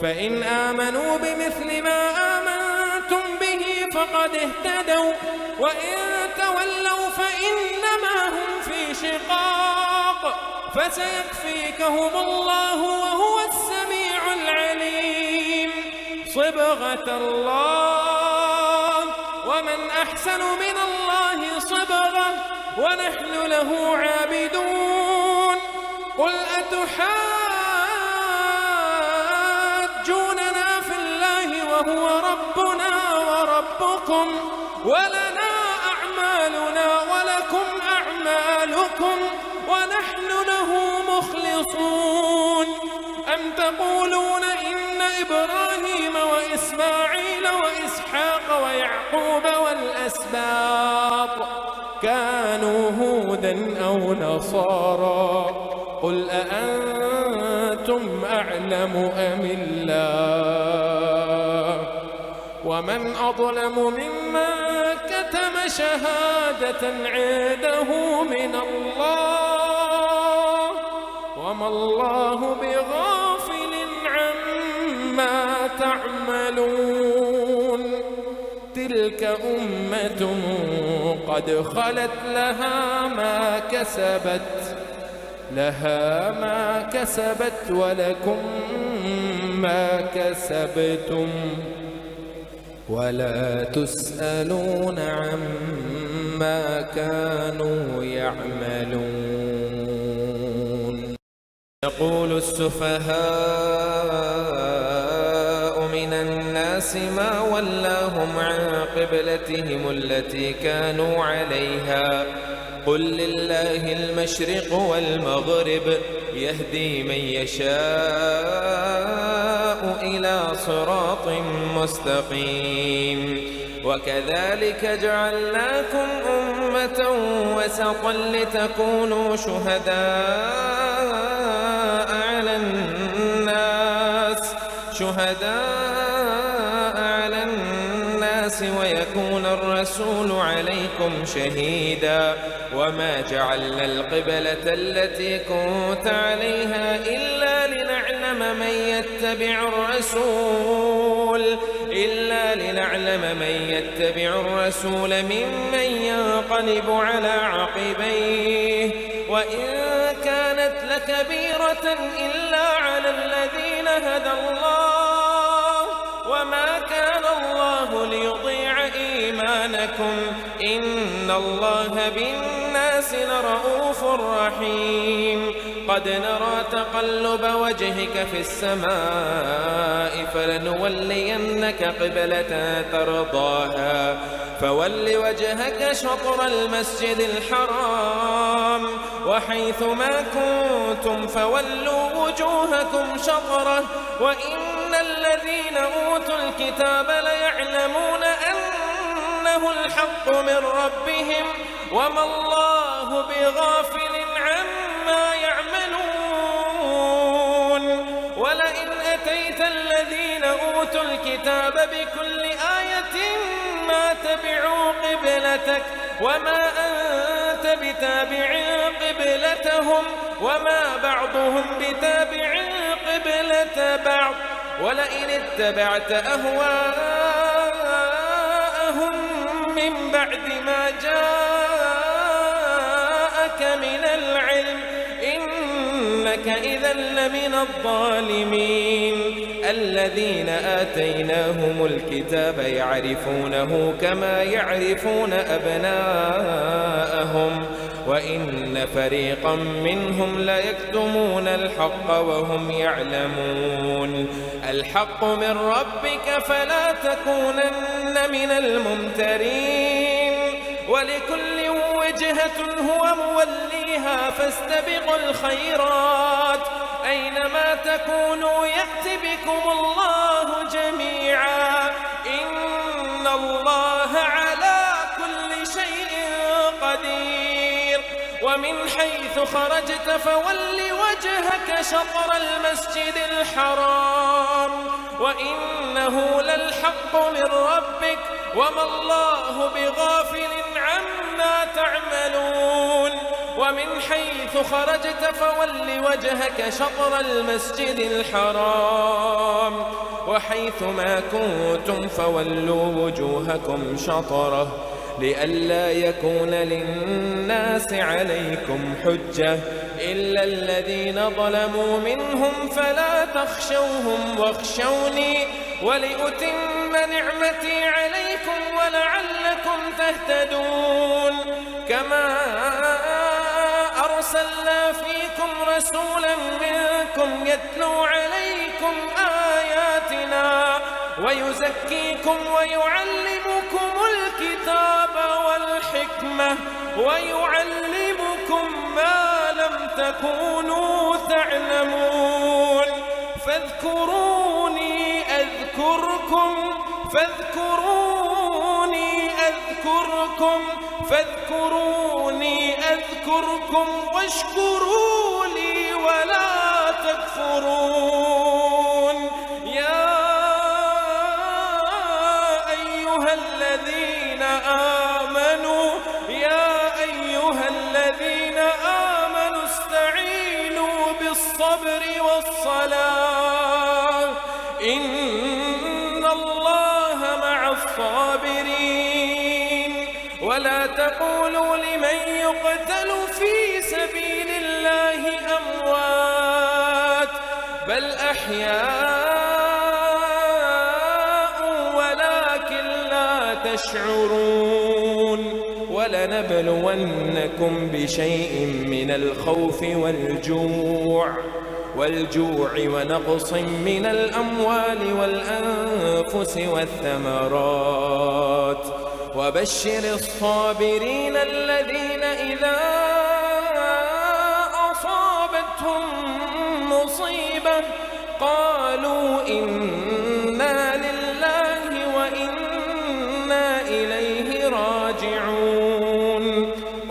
فإن آمنوا بمثل ما آمنتم به فقد اهتدوا وإن تولوا فإنما هم في شقاق فسيكفيكهم الله وهو السميع العليم. صبغة الله ومن أحسن من الله صبغة ونحن له عابدون. قل أتحاجوننا في الله وهو ربنا وربكم ولنا أعمالنا ولكم أعمالكم ونحن له مخلصون. أم تقولون إن إبراهيم وإسماعيل وإسحاق ويعقوب والأسباط كانوا هودا أو نصارى قل أأنتم أعلم أم الله ومن أظلم ممن كتب كتم شهادة عنده من الله وما الله بغافل عما تعملون تلك أمة قد خلت لها ما كسبت ولكم ما كسبتم ولا تسألون عما كانوا يعملون. يقول السفهاء من الناس ما ولاهم عن قبلتهم التي كانوا عليها قل لله المشرق والمغرب يهدي من يشاء إلى صراط مستقيم وكذلك جعلناكم أمة وسطا لتكونوا شهداء على الناس ويكون الرسول عليكم شهيدا وما جعلنا القبلة التي كنت عليها إلا لنعلم من يتبع الرسول ممن ينقلب على عقبيه وإن كانت لكبيرة إلا على الذين هدى الله وما كان الله ليضيع إيمانكم إن الله بالناس لرؤوف رحيم قد نرى تقلب وجهك في السماء فلنولينك قبلة ترضاها فول وجهك شطر المسجد الحرام وحيث ما كنتم فولوا وجوهكم شطره وإن الذين أوتوا الكتاب ليعلمون أنه الحق من ربهم وما الله بغافل عما يعملون ولئن أتيت الذين أوتوا الكتاب بكل آية ما تبعوا قبلتك وما أنت بتابع قبلتهم وما بعضهم بتابع قبلة بعض ولئن اتبعت أهواءهم من بعد ما جاءك من العلم إنك إذا لمن الظالمين الذين آتيناهم الكتاب يعرفونه كما يعرفون أبناءهم وإن فريقا منهم ليكتمون الحق وهم يعلمون الحق من ربك فلا تكونن من الممترين ولكل وجهة هو موليها فاستبقوا الخيرات أينما تكونوا يأت بكم الله جميعا إن الله على كل شيء قدير ومن حيث خرجت فول وجهك شطر المسجد الحرام وإنه للحق من ربك وما الله بغافل عما تعملون ومن حيث خرجت فول وجهك شطر المسجد الحرام وحيث ما كنتم فولوا وجوهكم شطره لئلا يكون للناس عليكم حجة إلا الذين ظلموا منهم فلا تخشوهم واخشوني ولأتم نعمتي عليكم ولعلكم تهتدون كما أرسلنا فيكم رسولا منكم يتلو عليكم آياتنا ويزكيكم ويعلمكم الكتاب والحكمة ويعلمكم ما لم تكونوا تعلمون فاذكروني أذكركم واشكروا لي ولا تكفرون يا أيها الذين آمنوا الصلاة إن الله مع الصابرين ولا تقولوا لمن يقتل في سبيل الله أموات بل أحياء ولكن لا تشعرون ولنبلونكم بشيء من الخوف والجوع ونقص من الأموال والأنفس والثمرات وبشر الصابرين الذين إذا أصابتهم مصيبة قالوا إنا لله وإنا إليه راجعون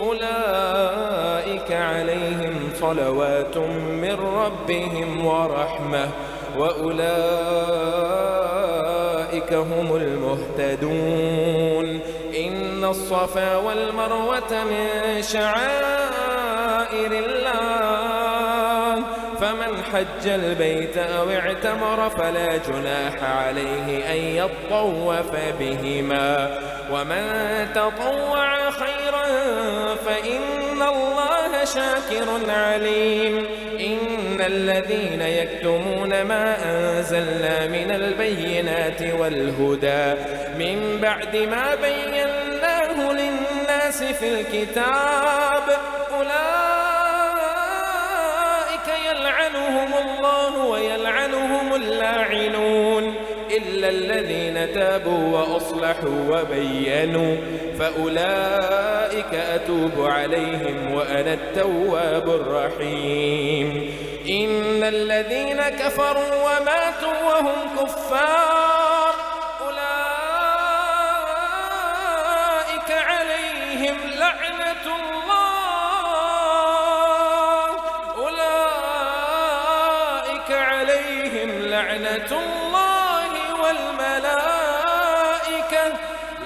أولئك عليهم صلوات من ربهم ورحمة وأولئك هم المهتدون إن الصفا والمروة من شعائر الله فمن حج البيت أو اعتمر فلا جناح عليه أن يطوف بهما ومن تطوع خيرا فإن الله شاكر عليم إن الذين يكتمون ما أنزلنا من البينات والهدى من بعد ما بيناه للناس في الكتاب أولئك يلعنهم الله ويلعنهم اللاعنون إلا الذين تابوا وأصلحوا وبينوا فأولئك أتوب عليهم وأنا التواب الرحيم إن الذين كفروا وماتوا وهم كفار أولئك عليهم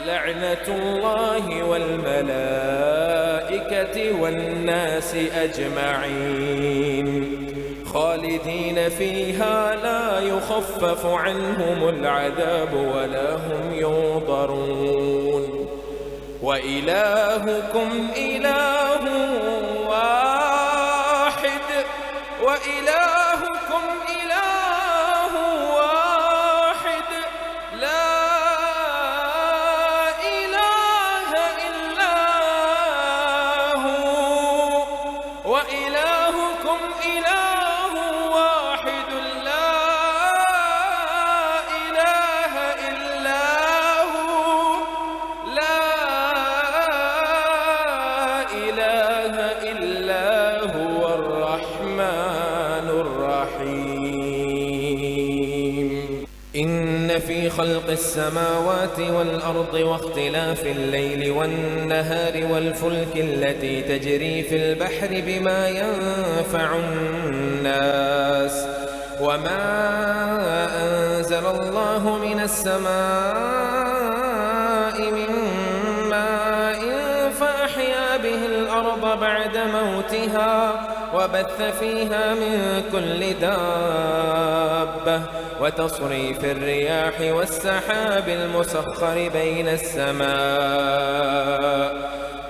لعنة الله والملائكة والناس أجمعين خالدين فيها لا يخفف عنهم العذاب ولا هم ينظرون وإلهكم إله واحد وإلهكم إله واحد لا إله إلا هو وإلهكم إله واحد لا إله إلا هو لا إله إلا هو الرحمن الرحيم إن في خلق السماوات والأرض واختلاف الليل والنهار والفلك التي تجري في البحر بما ينفع الناس وما أنزل الله من السماء من ماء فأحيا به الأرض بعد موتها وبث فيها من كل دابة وتصريف الرياح والسحاب المسخر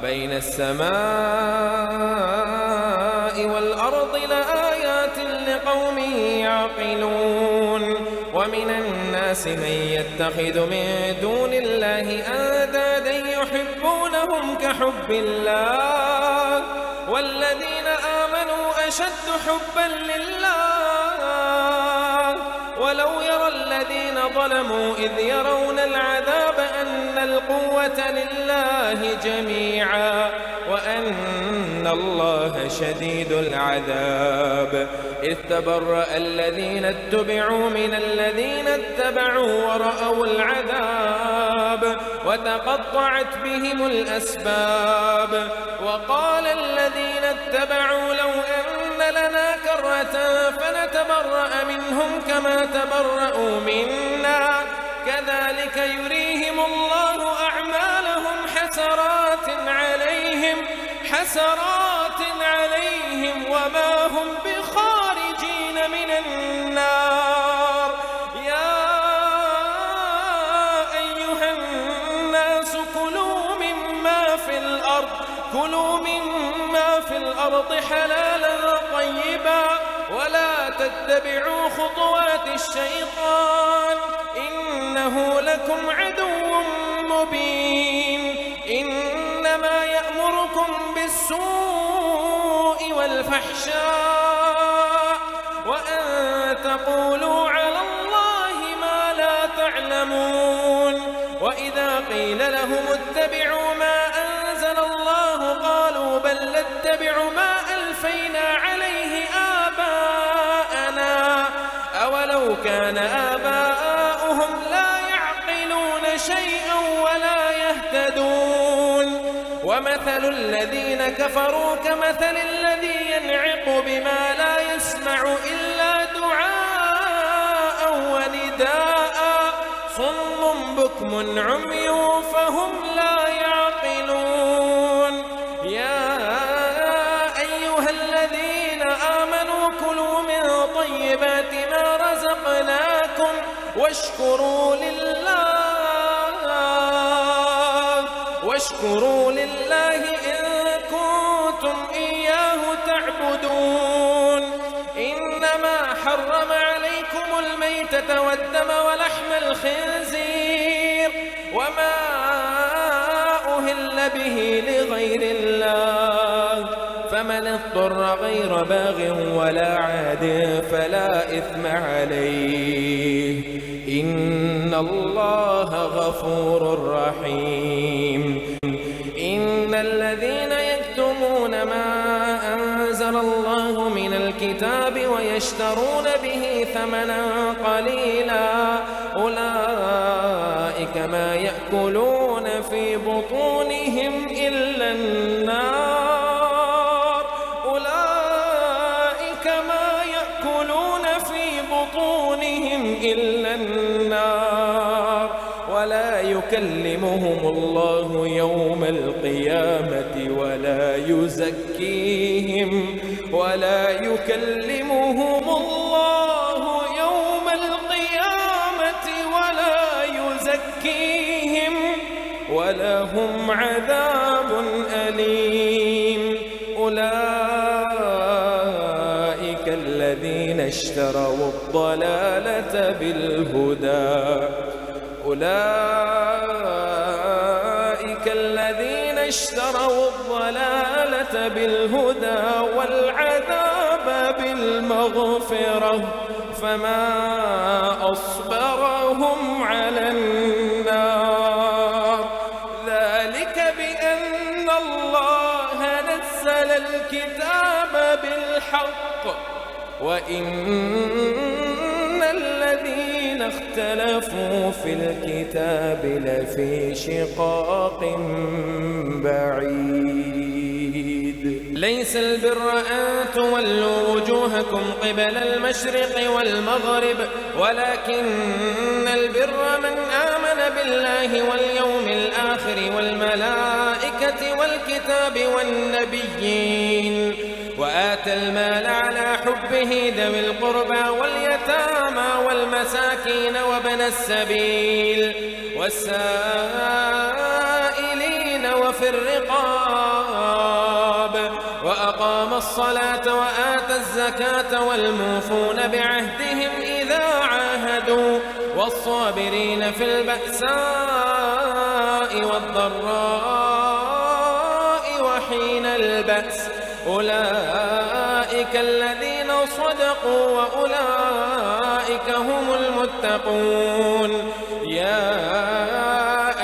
بين السماء والأرض لآيات لقوم يعقلون ومن الناس من يتخذ من دون الله أندادا يحبونهم كحب الله والذين آمنوا أشد حبا لله ولو يرى الذين ظلموا إذ يرون العذاب أن القوة لله جميعا وأن الله شديد العذاب إذ تبرأ الذين اتبعوا من الذين اتبعوا ورأوا العذاب وتقطعت بهم الأسباب وقال الذين اتبعوا لو أن لنا كرة فنتبرأ منهم كما تبرأوا منا كذلك يريهم الله أعمالهم حسرات عليهم وما هم بخارجين من النار. يا أيها الناس كلوا مما في الأرض حلالا طيبا ولا تتبعوا خطوات الشيطان إنه لكم عدو مبين. إنما يأمركم بالسوء والفحشاء وأن تقولوا على الله ما لا تعلمون. وإذا قيل لهم اتبعوا ما أنزل الله قالوا بل نتبع ما ألفينا عليه آباءنا أولو كان آباؤهم لا يعقلون شيئا ولا يهتدون. ومثل الذين كفروا كمثل الذي ينعق بما لا يسمع إلا دعاء ونداء صم بكم عمي فهم لا يعقلون. يا أيها الذين آمنوا كلوا من طيبات ما رزقناكم واشكروا لله إن كنتم إياه تعبدون. إنما حرم عليكم الميتة والدم ولحم الخنزير وما أهل به لغير الله فمن اضطر غير باغ ولا عاد فلا إثم عليه إن الله غفور رحيم. إن الذين يكتمون ما أنزل الله من الكتاب ويشترون به ثمنا قليلا أولئك ما يأكلون في بطونهم إلا النار ولا يكلمهم الله يوم القيامة ولا يزكيهم ولهم عذاب أليم. أولئك الذين اشتروا الضلالة بالهدى والعذاب بالمغفرة فما أصبرهم على النار. ذلك بأن الله نزل الكتاب بالحق وإن الذين اختلفوا في الكتاب لفي شقاق بعيد. ليس البر أن تولوا وجوهكم قبل المشرق والمغرب ولكن البر من آمن بالله واليوم الآخر والملائكة والكتاب والنبيين وآتى المال على حبه ذوي القربى واليتامى والمساكين وابن السبيل والسائلين وفي الرقاب وأقام الصلاة وآتى الزكاة والموفون بعهدهم إذا عاهدوا والصابرين في البأساء والضراء وحين البأس أولئك الذين صدقوا وأولئك هم المتقون. يا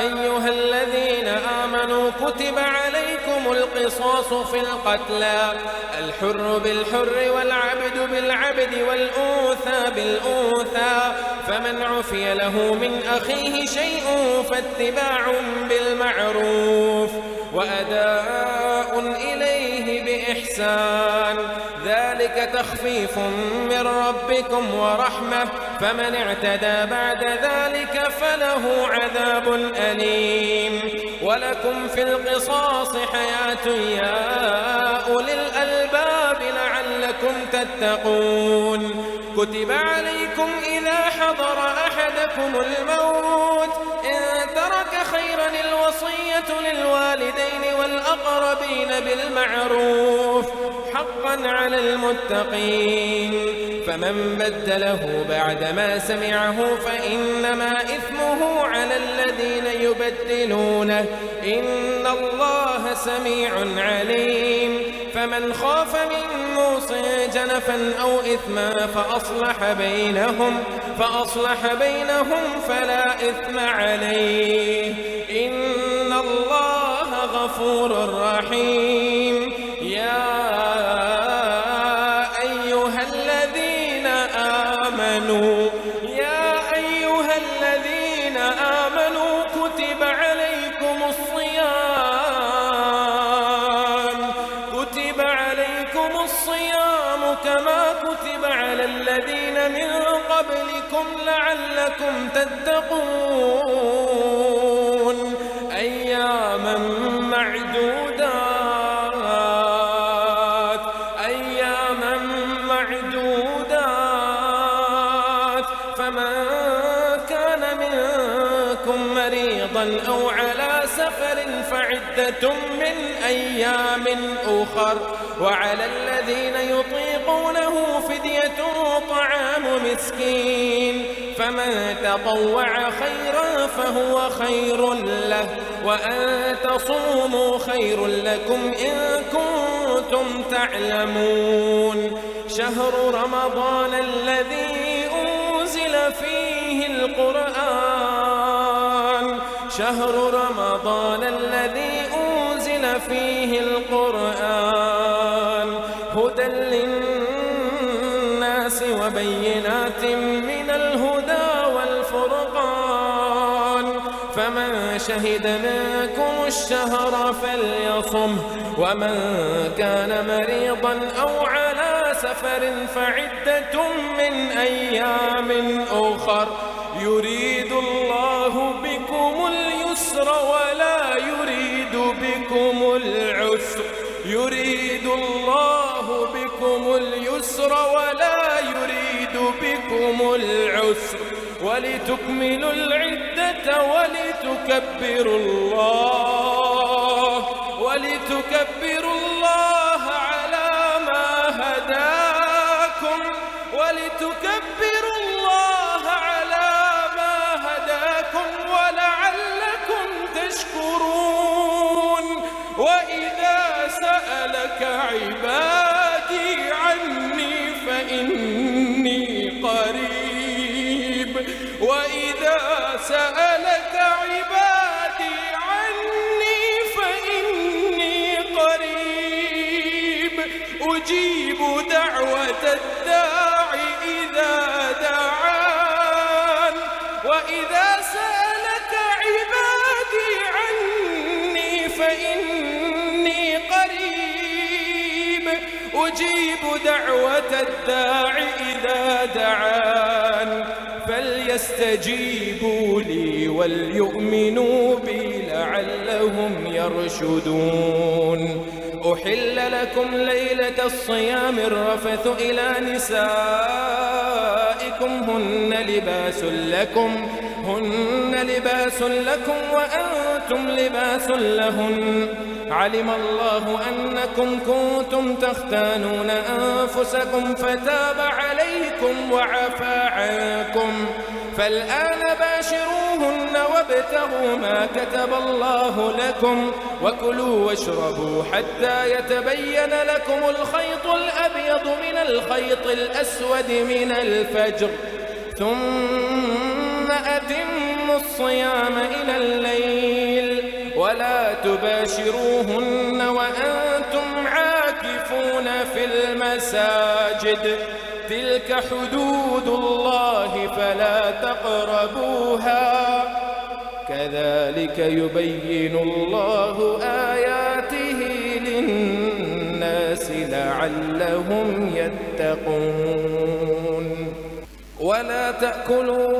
أيها الذين آمنوا كتب عليكم القصاص في القتلى الحر بالحر والعبد بالعبد والأنثى بالأنثى فمن عفي له من أخيه شيء فاتباع بالمعروف وأداء إليه بإحسان ذلك تخفيف من ربكم ورحمة فمن اعتدى بعد ذلك فله عذاب أليم. ولكم في القصاص حياة يا أولي الألباب لعلكم تتقون. كتب عليكم إذا حضر أحدكم الموت إن ترك خيرا الوصية للوالدين والأقربين بالمعروف حقا على المتقين فمن بدله بعدما سمعه فإنما إثمه على الذين يبدلونه إن الله سميع عليم فمن خاف من موص جنفا أو إثما فأصلح بينهم فلا إثم عليه إن الله غفور رحيم يا أيها الذين آمنوا كتب عليكم الصيام كما كتب على الذين من قبلكم لعلكم تتقون أياما معدودات فمن كان منكم مريضا أو على سفر فعدة من أيام أخر وعلى الذين يطيقونه فدية طعام مسكين فمن تطوع خيرا فهو خير له وأن تصوموا خير لكم إن كنتم تعلمون شهر رمضان الذي أنزل فيه القرآن هدى للناس وبينات من الهدى والفرقان فمن شهد منكم الشهر فليصمه ومن كان مريضا أو على سفر فعدة من أيام أخر يريد الله بكم اليسر ولا يريد بكم العسر ولتكملوا العدة ولتكبروا الله على ما هداكم ولعلكم تشكرون وإذا سألك عبادي عني فإني قريب أجيب دعوة الداع إذا دعان وإذا سألك عبادي عني فإني قريب أجيب دعوة الداع إذا دعان فليستجيبوا لي وليؤمنوا بي لعلهم يرشدون أحل لكم ليلة الصيام الرفث إلى نسائكم هن لباس لكم وأنتم لباس لهن علم الله أنكم كنتم تختانون أنفسكم فتاب عليكم وعفى عنكم فالآن باشروهن وابتغوا ما كتب الله لكم وكلوا واشربوا حتى يتبين لكم الخيط الأبيض من الخيط الأسود من الفجر ثم أتموا الصيام إلى الليل ولا تباشروهن وأنتم عاكفون في المساجد تلك حدود الله فلا تقربوها كذلك يبين الله آياته للناس لعلهم يتقون ولا تأكلوا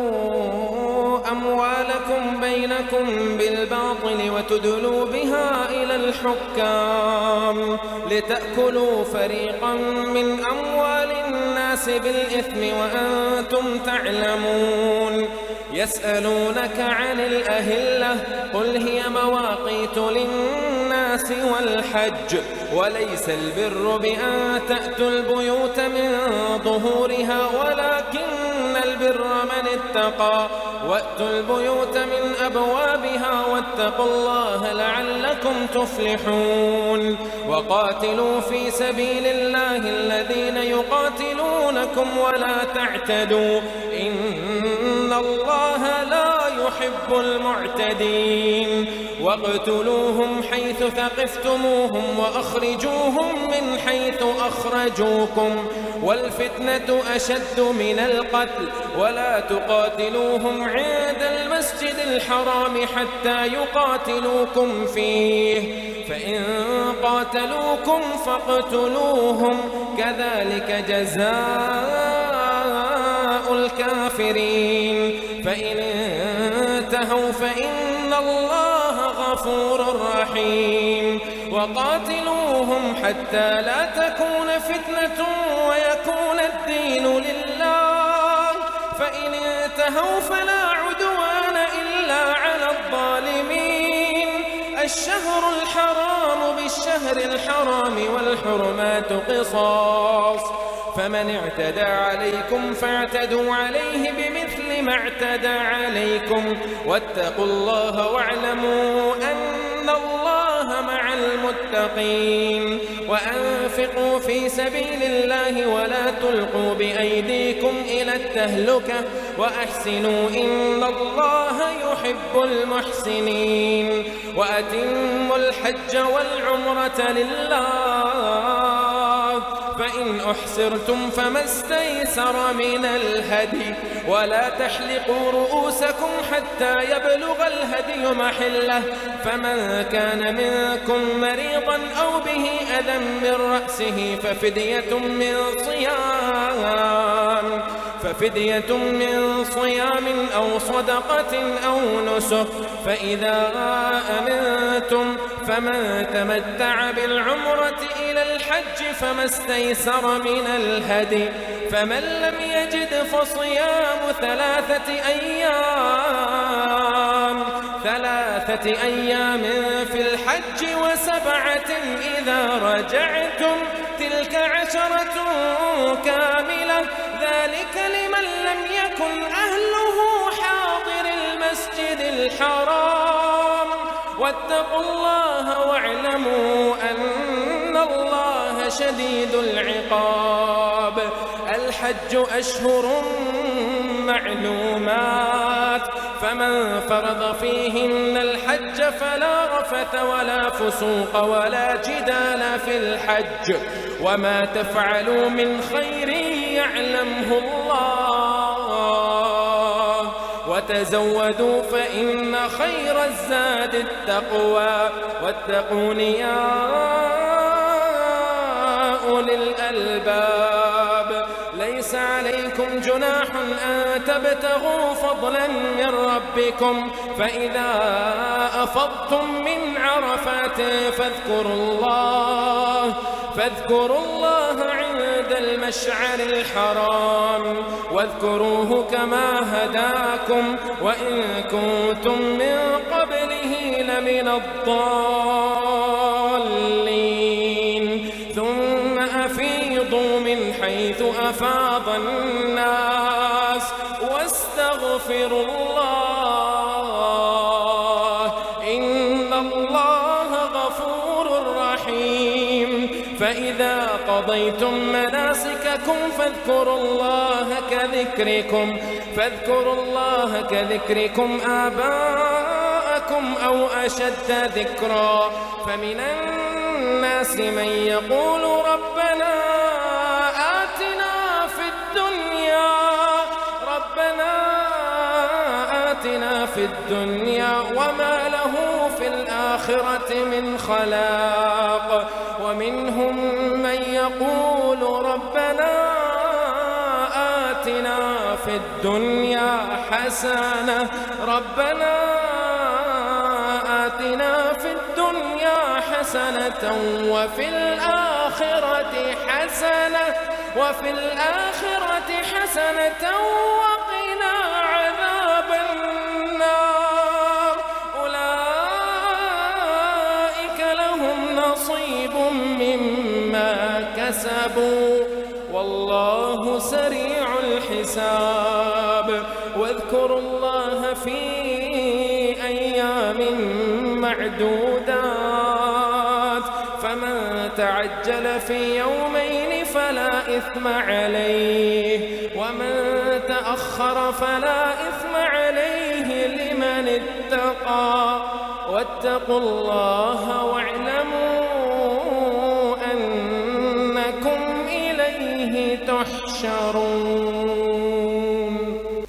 أموالكم بينكم بالباطل وتدلوا بها إلى الحكام لتأكلوا فريقا من أموال الناس الناس بالإثم وأنتم تعلمون. يسألونك عن الأهلة قل هي مواقيت للناس والحج وليس البر بأن تأتوا البيوت من ظهورها ولكن البر من اتقى وأتوا البيوت من أبوابها واتقوا الله لعلكم تفلحون. وقاتلوا في سبيل الله الذين يقاتلونكم ولا تعتدوا إن الله لا يحب المعتدين. واقتلوهم حيث ثقفتموهم وأخرجوهم من حيث أخرجوكم والفتنة أشد من القتل ولا تقاتلوهم عند المسجد الحرام حتى يقاتلوكم فيه فإن قاتلوكم فاقتلوهم كذلك جزاء الكافرين. فإن انتهوا فإن الله غفور رحيم. وقاتلوهم حتى لا تكون فتنة ويكون الدين لله فإن انتهوا فلا عدوان إلا على الظالمين. الشهر الحرام بالشهر الحرام والحرمات قصاص فمن اعتدى عليكم فاعتدوا عليه بمثل ما اعتدى عليكم واتقوا الله واعلموا أن الله مع المتقين. وأنفقوا في سبيل الله ولا تلقوا بأيديكم إلى التهلكة وأحسنوا إن الله يحب المحسنين. وأتموا الحج والعمرة لله فإن أحسرتم فما استيسر من الهدي ولا تحلقوا رؤوسكم حتى يبلغ الهدي محله فمن كان منكم مريضا أو به أذى من رأسه ففدية من صيام أو صدقة أو نسك. فإذا أمنتم فمن تمتع بالعمرة إلى الحج فما استيسر من الهدي فمن لم يجد فصيام ثلاثة أيام في الحج وسبعة إذا رجعتم تلك 10 كاملة ذلك لمن لم يكن أهله حاضر المسجد الحرام. واتقوا الله واعلموا أن الله شديد العقاب. الحج أشهر معلومات فمن فرض فيهن الحج فلا رفث ولا فسوق ولا جدال في الحج وما تفعلوا من خير يعلمه الله وتزودوا فإن خير الزاد التقوى واتقون يا أولي الألباب. ليس عليكم جناح أن تبتغوا فضلا من ربكم فإذا أفضتم من عرفات فاذكروا الله عند المشعر الحرام واذكروه كما هداكم وإن كنتم من قبله لمن الضالين. ثم أفيضوا من حيث أفاض الناس واستغفروا الله إن الله غفور رحيم. فإذا قضيتم مناسككم فاذكروا الله كذكركم آباءكم أو أشد ذكرا. فمن الناس من يقول ربنا آتنا في الدنيا وما له في الآخرة من خلاق. ومنهم من يقول ربنا آتنا في الدنيا حسنة حسنة وفي الآخرة حسنة وقنا عذاب النار. أولئك لهم نصيب مما كسبوا والله سريع الحساب. واذكروا الله في أيام معدودات فمن تعجل في يومين فلا إثم عليه ومن تأخر فلا إثم عليه لمن اتقى. واتقوا الله واعلموا أنكم إليه تحشرون.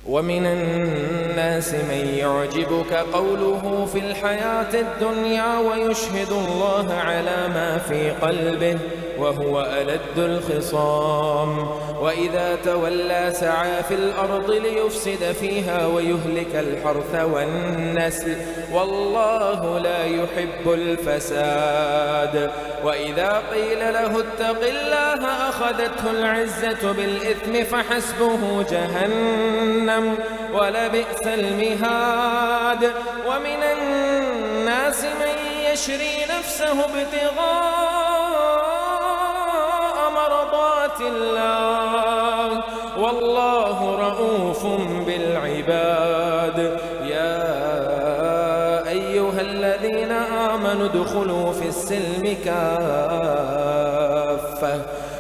ومن الناس من يعجبك قوله في الحياة الدنيا ويشهد الله على ما في قلبه وهو ألد الخصام. وإذا تولى سعى في الأرض ليفسد فيها ويهلك الحرث والنسل والله لا يحب الفساد. وإذا قيل له اتق الله أخذته العزة بالإثم فحسبه جهنم ولبئس المهاد. ومن الناس من يشري نفسه ابتغاء مرضات الله والله رؤوف بالعباد. يا أيها الذين آمنوا ادخلوا في السلم كافة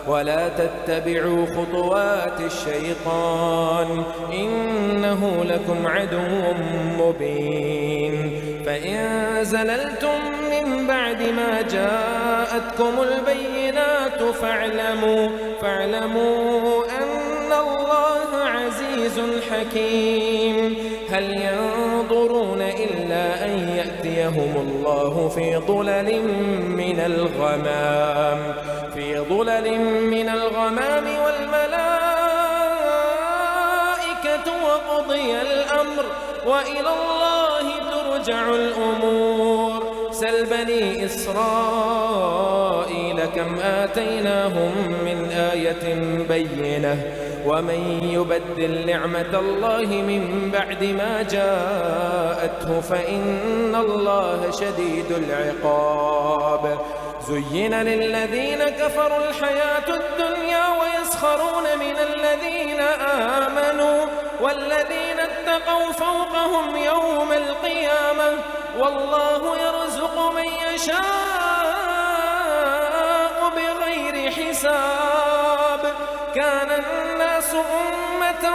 ولا تتبعوا خطوات الشيطان إنه لكم عدو مبين. فإن زللتم من بعد ما جاءتكم البينات فاعلموا أن الله عزيز حكيم. هل ينظرون إلا أن يأتيهم الله في ظلل من الغمام والملائكة وقضي الأمر وإلى الله ترجع الأمور. سل بني إسرائيل كم آتيناهم من آية بينة ومن يبدل نعمة الله من بعد ما جاءته فإن الله شديد العقاب. زين للذين كفروا الحياة الدنيا ويسخرون من الذين آمنوا والذين اتقوا فوقهم يوم القيامة والله يرزق من يشاء بغير حساب. كان الناس أمة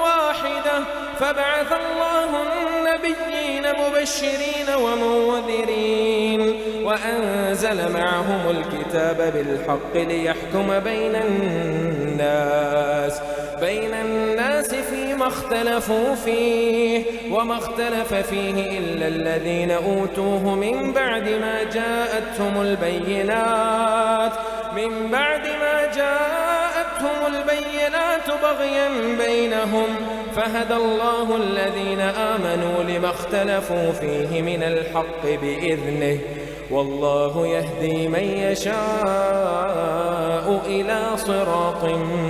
واحدة فبعث الله النبيين مبشرين ومنذرين وأنزل معهم الكتاب بالحق ليحكم بين الناس فيما اختلفوا فيه وما اختلف فيه إلا الذين أوتوه من بعد ما جاءتهم البينات بغيا بينهم فهدى الله الذين آمنوا لما اختلفوا فيه من الحق بإذنه والله يهدي من يشاء إلى صراط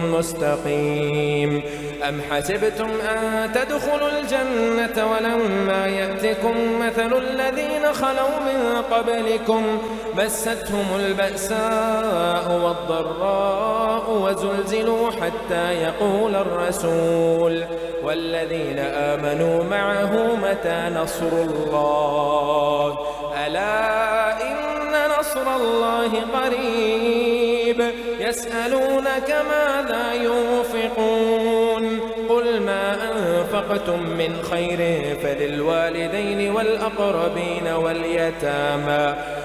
مستقيم. أم حسبتم أن تدخلوا الجنة ولما يأتكم مثل الذين خلوا من قبلكم مستهم البأساء والضراء وزلزلوا حتى يقول الرسول والذين آمنوا معه متى نصر الله ألا إن نصر الله قريب. يسألونك ماذا ينفقون قل ما أنفقتم من خير فللوالدين والأقربين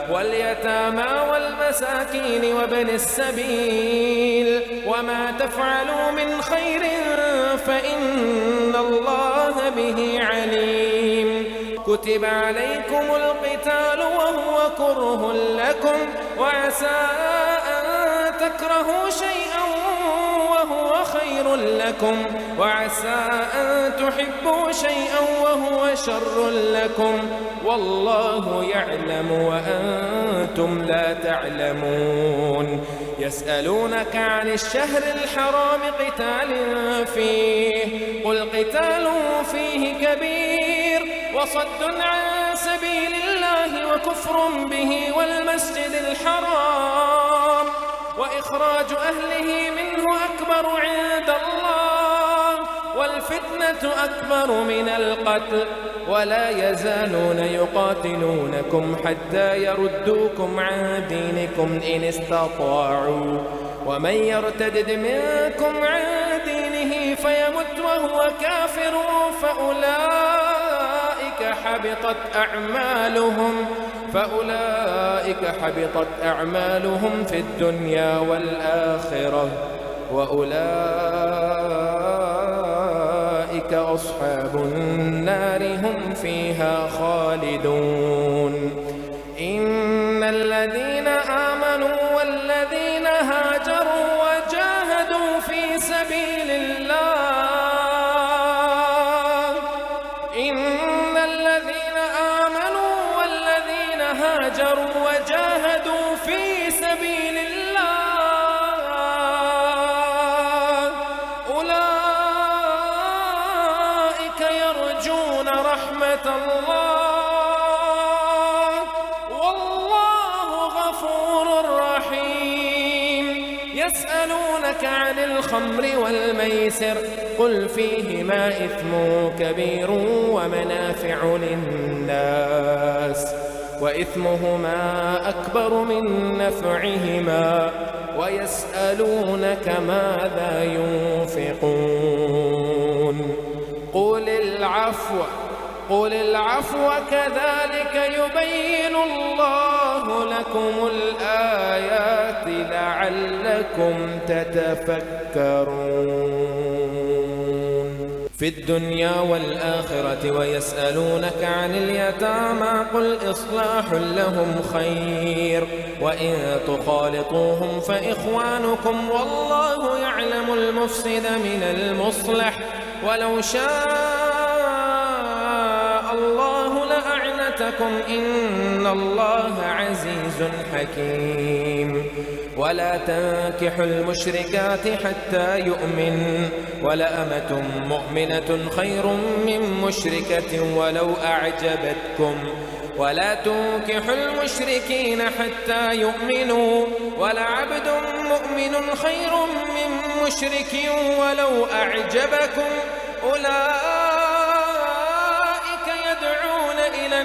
واليتامى والمساكين وابن السبيل وما تفعلوا من خير فإن الله به عليم. كتب عليكم القتال وهو كره لكم وعسى أن تكرهوا شيئا وهو خير خير لكم وعسى أن تحبوا شيئا وهو شر لكم والله يعلم وأنتم لا تعلمون. يسألونك عن الشهر الحرام قتال فيه قل قتال فيه كبير وصد عن سبيل الله وكفر به والمسجد الحرام وإخراج أهله منه أكبر عند الله والفتنة أكبر من القتل ولا يزالون يقاتلونكم حتى يردوكم عن دينكم إن استطاعوا ومن يرتد منكم عن دينه فيمت وهو كافر فأولئك حبطت أعمالهم في الدنيا والآخرة وأولئك أصحاب النار هم فيها خالدون. إن الذين آمنوا والذين هاجروا وجاهدوا في سبيل الله وجاهدوا في سبيل الله أولئك يرجون رحمة الله والله غفور رحيم. يسألونك عن الخمر والميسر قل فيهما إثم كبير ومنافع للناس وإثمهما أكبر من نفعهما ويسألونك ماذا ينفقون قل العفو كذلك يبين الله لكم الآيات لعلكم تتفكرون. في الدنيا والآخرة ويسألونك عن اليتامى قل إصلاح لهم خير وإن تخالطوهم فإخوانكم والله يعلم المفسد من المصلح ولو شاء الله لأعنتكم إن الله عزيز حكيم. ولا تنكحوا المشركات حتى يؤمن ولأمة مؤمنة خير من مشركة ولو أعجبتكم ولا تنكحوا المشركين حتى يؤمنوا ولعبد مؤمن خير من مشرك ولو أعجبكم أولئك يدعون إلى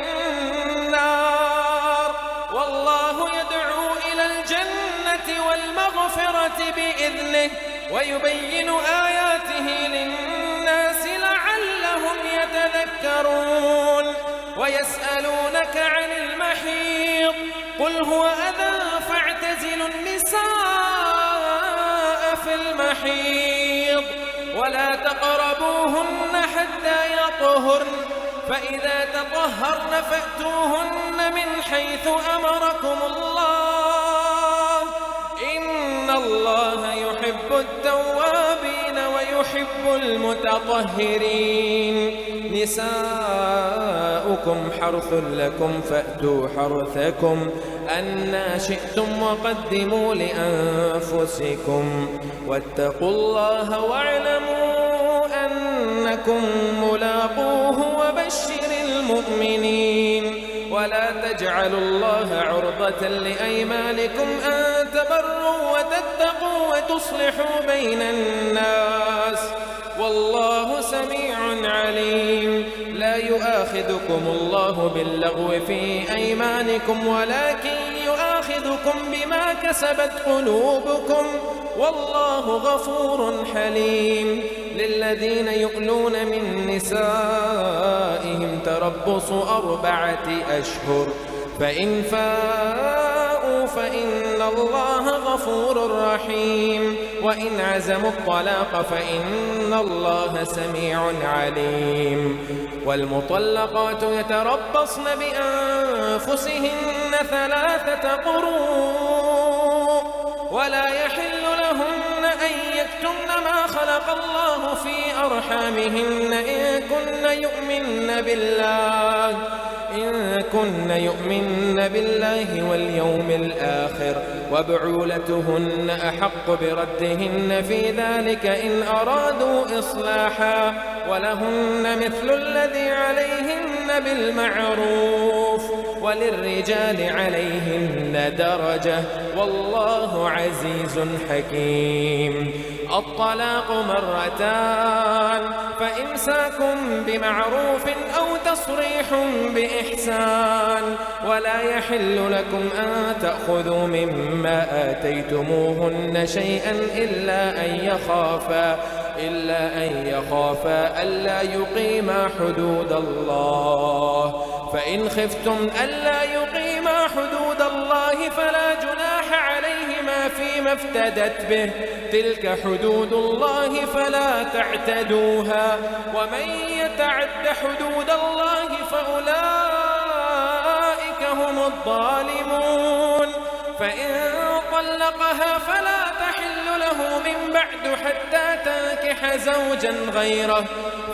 النار والله يدعو إلى الجنة والمغفرة بإذنه ويبين آياته للناس لعلهم يتذكرون. ويسألونك عن المحيض قل هو أذى فاعتزلوا النساء في المحيض ولا تقربوهن حتى يطهرن فإذا تطهرن فأتوهن من حيث أمركم الله إن الله يحب التوابين ويحب المتطهرين. نساؤكم حرث لكم فأتوا حرثكم أنى شئتم وقدموا لأنفسكم واتقوا الله واعلموا أنكم ملاقوه وبشر المؤمنين. ولا تجعلوا الله عرضة لأيمانكم أن تبروا وتتقوا وتصلحوا بين الناس والله سميع عليم. لا يؤاخذكم الله باللغو في أيمانكم ولكن يؤاخذكم بما كسبت قلوبكم والله غفور حليم. للذين يؤلون من نسائهم تربص 4 أشهر فإن فاءوا فإن الله غفور رحيم وإن عزموا الطلاق فإن الله سميع عليم. والمطلقات يتربصن بأنفسهن 3 قروء ولا يحل لهن أن يكتمن يكتمن ما خلق الله في أرحامهن إن كن يؤمن بالله واليوم الآخر وبعولتهن أحق بردهن في ذلك إن أرادوا إصلاحا ولهن مثل الذي عليهن بالمعروف وللرجال عليهن درجة والله عزيز حكيم. الطلاق مرتان فإمساك بمعروف أو تصريح بإحسان ولا يحل لكم أن تأخذوا مما آتيتموهن شيئا إلا أن يخافا ألا يقيما حدود الله فإن خفتم ألا يقيما حدود الله فلا جناح عليهما فيما افتدت به تلك حدود الله فلا تعتدوها ومن يتعد حدود الله فأولئك هم الظالمون. فإن طلقها فلا تحل له من بعد حتى تنكح زوجا غيره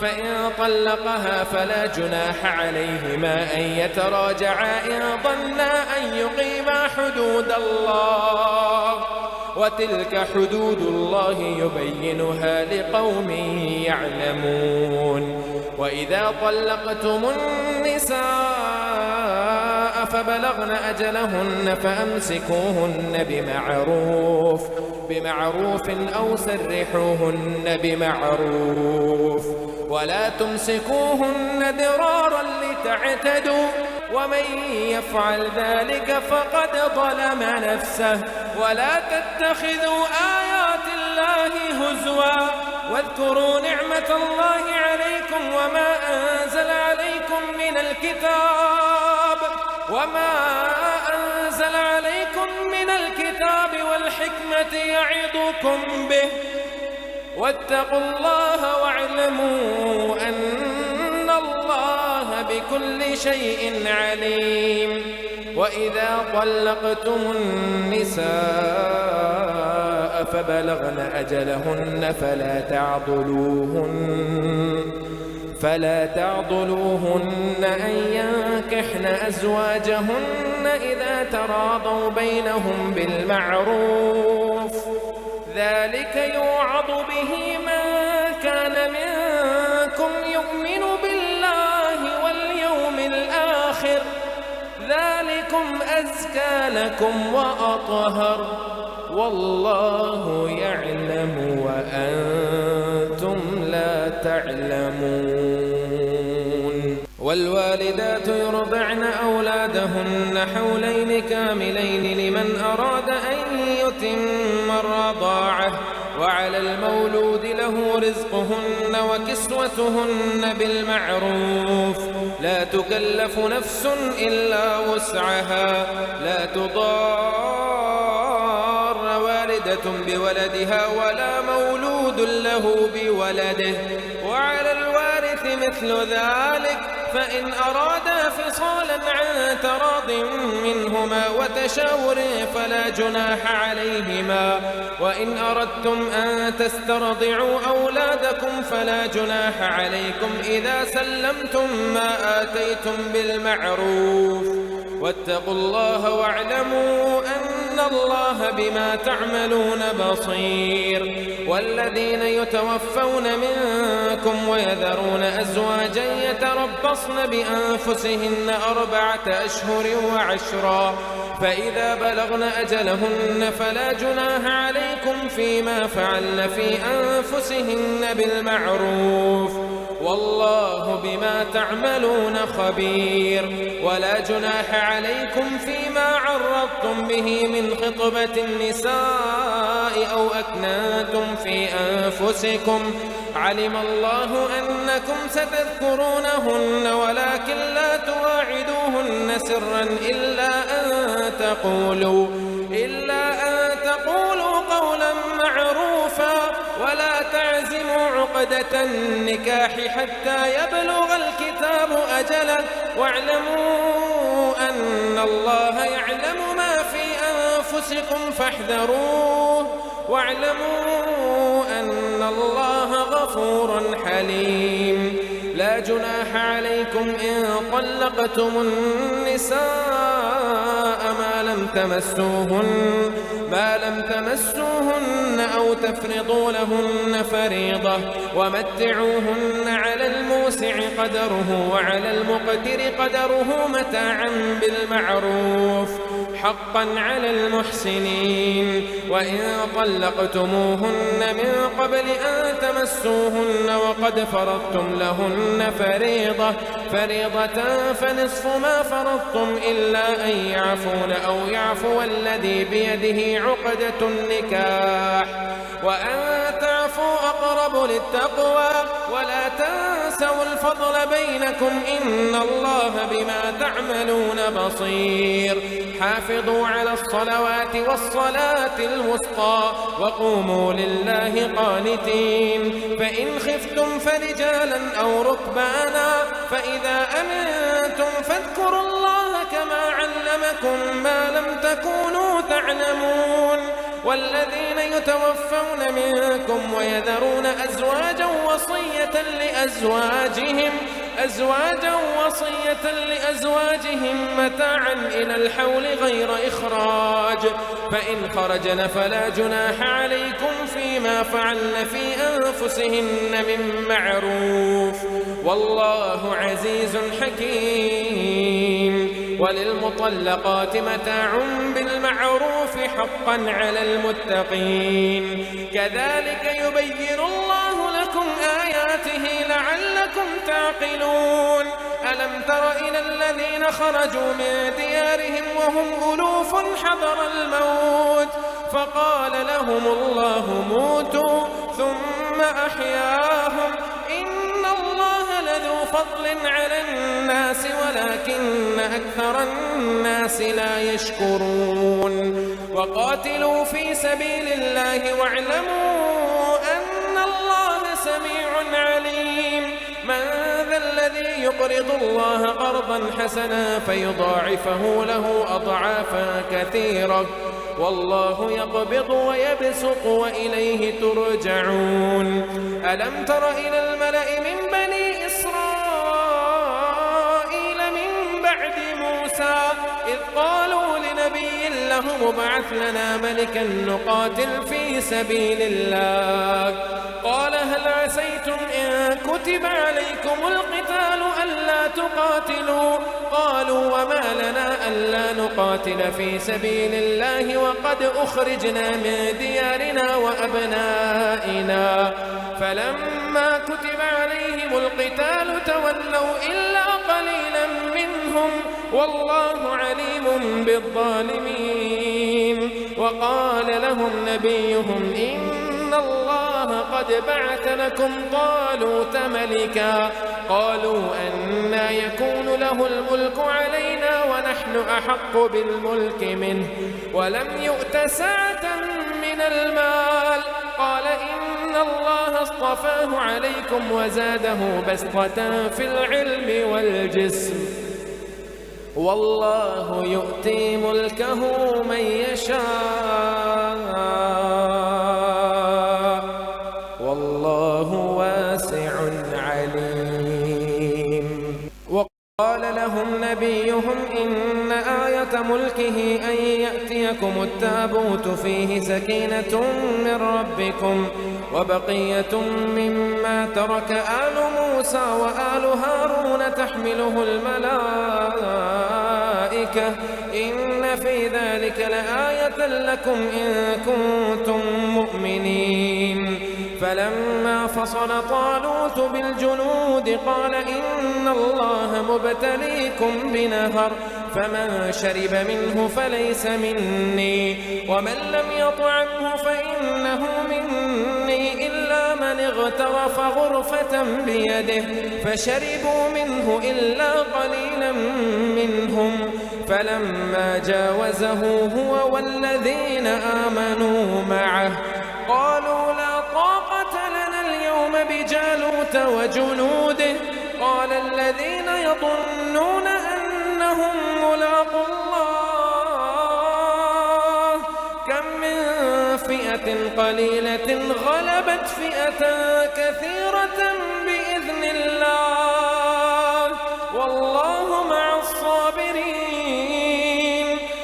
فإن طلقها فلا جناح عليهما أن يتراجعا إن ظنا أن يقيما حدود الله وتلك حدود الله يبينها لقوم يعلمون. وإذا طلقتم النساء فبلغن أجلهن فأمسكوهن بمعروف أو سرحوهن بمعروف ولا تمسكوهن ضرارا لتعتدوا ومن يفعل ذلك فقد ظلم نفسه. ولا تتخذوا آيات الله هزوا واذكروا نعمة الله عليكم وما أنزل عليكم من الكتاب والحكمة يعظكم به واتقوا الله واعلموا أن الله بكل شيء عليم. وإذا طلقتم النساء فبلغن أجلهن فلا تعضلوهن أن ينكحن أزواجهن إذا تراضوا بينهم بالمعروف ذلك يوعظ به من كان منكم يؤمن بالله واليوم الآخر ذلكم أزكى لكم وأطهر والله يعلم وأنتم لا تعلمون. والوالدات يرضعن أولادهن حولين كاملين لمن أراد أن يتم الرضاعة وعلى المولود له رزقهن وكسوتهن بالمعروف لا تكلف نفس إلا وسعها لا تضار والدة بولدها ولا مولود له بولده وعلى الوارث مثل ذلك فإن أرادا فصالا عن تراض منهما وتشاور فلا جناح عليهما وإن أردتم أن تسترضعوا أولادكم فلا جناح عليكم إذا سلمتم ما آتيتم بالمعروف واتقوا الله واعلموا أن الله بما تعملون بصير. والذين يتوفون منكم ويذرون أزواجا يتربصن بأنفسهن 4 أشهر وعشرا فإذا بلغن أجلهن فلا جناح عليكم فيما فعلن في أنفسهن بالمعروف والله بما تعملون خبير. ولا جناح عليكم فيما عرضتم به من خطبة النساء أو أكننتم في أنفسكم علم الله أنكم ستذكرونهن ولكن لا تواعدوهن سرا إلا أن تقولوا قولا معروفا ولا تعزموا عقدة النكاح حتى يبلغ الكتاب أجله واعلموا أن الله يعلم ما في أنفسكم فاحذروه واعلموا أن الله غفور حليم. لا جناح عليكم إن طلقتم النساء ما لم تمسوهن أو تفرضوا لهن فريضة، ومتعوهن على الموسع قدره وعلى المقتر قدره متاعا بالمعروف حقا على المحسنين. وإن طلقتموهن من قبل أن تمسوهن وقد فرضتم لهن فريضة فنصف ما فرضتم إلا أن يعفون أو يعفو الذي بيده عقدة النكاح، وأن تعفوا أقرب للتقوى، ولا تنسوا الفضل بينكم إن الله بما تعملون بصير. حافظوا على الصلوات والصلاة الوسطى وقوموا لله قانتين. فإن خفتم فرجالا أو ركبانا فإذا أمنتم فاذكروا الله كما علمكم ما لم تكونوا تعلمون. والذين يتوفون منكم ويذرون أزواجا وصية لأزواجهم متاعا إلى الحول غير إخراج، فإن خرجن فلا جناح عليكم فيما فعلن في أنفسهن من معروف، والله عزيز حكيم. وللمطلقات متاع بالمعروف حقا على المتقين. كذلك يبين الله لكم آياته لعلكم تعقلون. ألم تر إلى الذين خرجوا من ديارهم وهم ألوف حذر الموت فقال لهم الله موتوا ثم أحياهم إن الله لذو فضل على الناس ولكن أكثر الناس لا يشكرون. وقاتلوا في سبيل الله واعلموا أن الله سميع عليم. من ذا الذي يقرض الله قرضا حسنا فيضاعفه له أضعافا كثيرة والله يقبض ويبسط وإليه ترجعون. ألم تر إلى الملأ من بني إسرائيل من بعد موسى إذ قالوا لنبي له ابعث لنا ملكا نقاتل في سبيل الله قال هل عسيتم إن كتب عليكم القتال ألا تقاتلوا قالوا وما لنا ألا نقاتل في سبيل الله وقد أخرجنا من ديارنا وأبنائنا فلما كتب عليهم القتال تولوا إلا قليلا منهم والله عليم بالظالمين. وقال لهم نبيهم إن الله قد بعث لكم طالوت ملكا قالوا أنى يكون له الملك علينا ونحن أحق بالملك منه ولم يؤت سعة من المال قال إن الله اصطفاه عليكم وزاده بسطة في العلم والجسم والله يؤتي ملكه من يشاء والله واسع عليم. وقال لهم نبيهم إن آية ملكه أن يأتيكم التابوت فيه سكينة من ربكم وبقية مما ترك آل موسى وآل هارون تحمله الملائكة إن في ذلك لآية لكم إن كنتم مؤمنين. فلما فصل طالوت بالجنود قال إن الله مبتليكم بنهر فمن شرب منه فليس مني ومن لم يطعمه فإنه مني إلا من اغترف غرفة بيده فشربوا منه إلا قليلا منهم فلما جاوزه هو والذين آمنوا معه قالوا لا طاقة لنا اليوم بجالوت وجنوده قال الذين يظنون أنهم ملاقو الله كم من فئة قليلة غلبت فئة كثيرة بإذن الله والله مع الصابرين.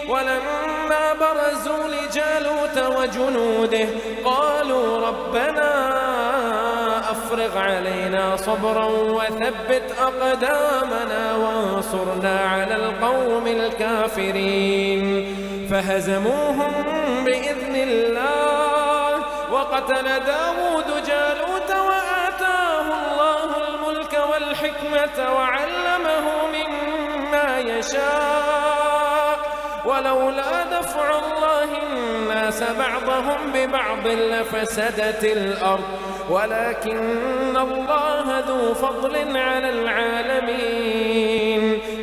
ولما برزوا لجالوت وجنوده قالوا ربنا أفرغ علينا صبرا وثبت أقدامنا وانصرنا على القوم الكافرين. فهزموهم بإذن الله وقتل داود جالوت وآتاه الله الملك والحكمة وعلمه مما يشاء ولولا دفع الله الناس بعضهم ببعض لفسدت الأرض ولكن الله ذو فضل على العالمين.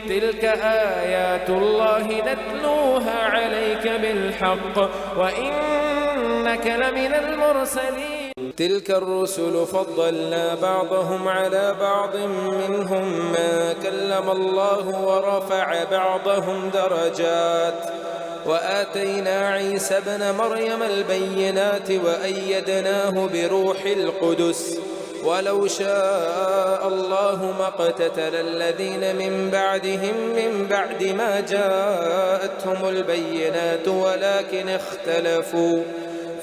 تلك آيات الله نتلوها عليك بالحق وإنك لمن المرسلين. تلك الرسل فضلنا بعضهم على بعض منهم من كلم الله ورفع بعضهم درجات وآتينا عيسى ابن مريم البينات وأيدناه بروح القدس ولو شاء الله ما اقتتل الذين من بعدهم من بعد ما جاءتهم البينات ولكن اختلفوا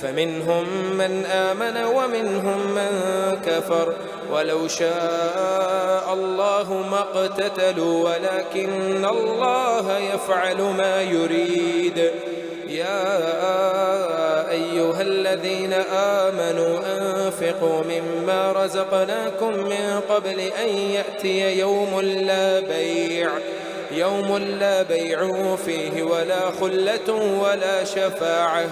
فمنهم من آمن ومنهم من كفر ولو شاء الله ما اقتتلوا ولكن الله يفعل ما يريد. يا أيها الذين آمنوا أنفقوا مما رزقناكم من قبل أن يأتي يوم لا بيع فيه ولا خلة ولا شفاعة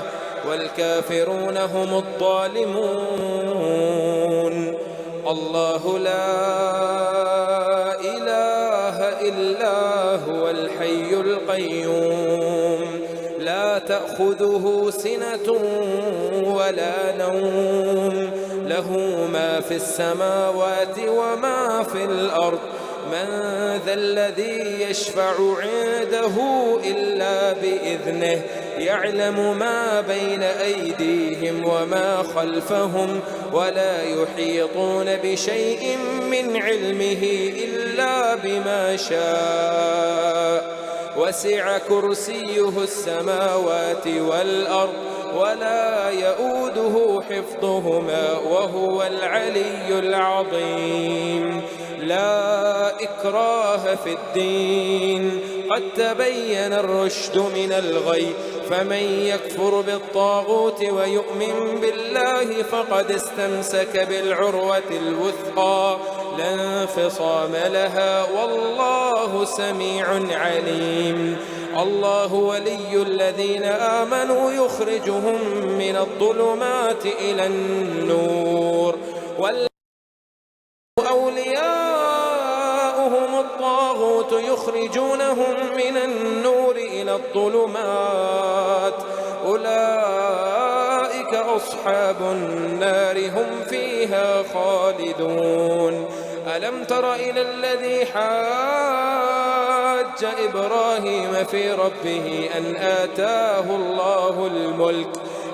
والكافرون هم الظالمون. الله لا إله إلا هو الحي القيوم لا تأخذه سنة ولا نوم له ما في السماوات وما في الأرض من ذا الذي يشفع عنده إلا بإذنه يعلم ما بين أيديهم وما خلفهم ولا يحيطون بشيء من علمه إلا بما شاء وسع كرسيه السماوات والأرض ولا يؤوده حفظهما وهو العلي العظيم. لا إكراه في الدين قد تبين الرشد من الغي فمن يكفر بالطاغوت ويؤمن بالله فقد استمسك بالعروة الوثقى لا انفصام لها والله سميع عليم. الله ولي الذين آمنوا يخرجهم من الظلمات إلى النور أولياؤهم الطاغوت يخرجونهم من النور إلى الظلمات أولئك أصحاب النار هم فيها خالدون. ألم تر إلى الذي حاج إبراهيم في ربه أن آتاه الله الملك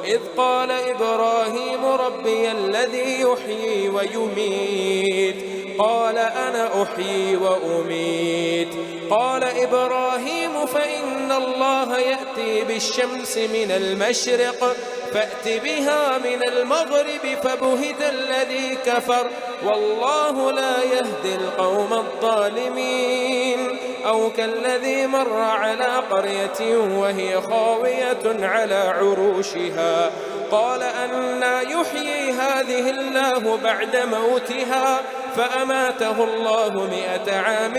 إذ قال إبراهيم ربي الذي يحيي ويميت قال أنا أحيي وأميت قال إبراهيم فإن الله يأتي بالشمس من المشرق فأت بها من المغرب فبهت الذي كفر والله لا يهدي القوم الظالمين. أو كالذي مر على قرية وهي خاوية على عروشها قال أنى يحيي هذه الله بعد موتها فأماته الله 100 عام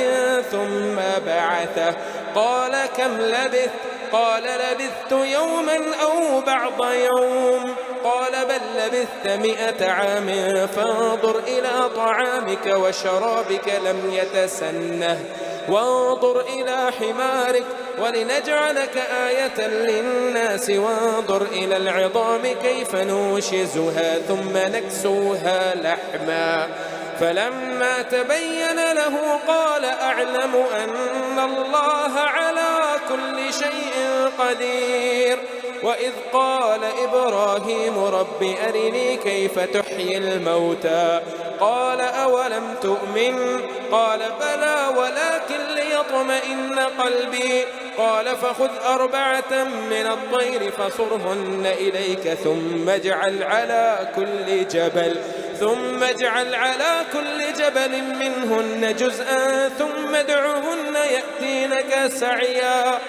ثم بعثه قال كم لبثت قال لبثت يوما أو بعض يوم قال بل لبثت 100 عام فانظر إلى طعامك وشرابك لم يتسنه وانظر إلى حمارك ولنجعلك آية للناس وانظر إلى العظام كيف ننشزها ثم نكسوها لحما فلما تبين له قال أعلم أن الله على كل شيء قدير. وإذ قال إبراهيم رب أرني كيف تحيي الموتى قال أولم تؤمن قال بلى ولكن ليطمئن قلبي قال فخذ 4 من الطير فصرهن إليك ثم اجعل على كل جبل منهن جزءا ثم ادعهن يأتينك سعيا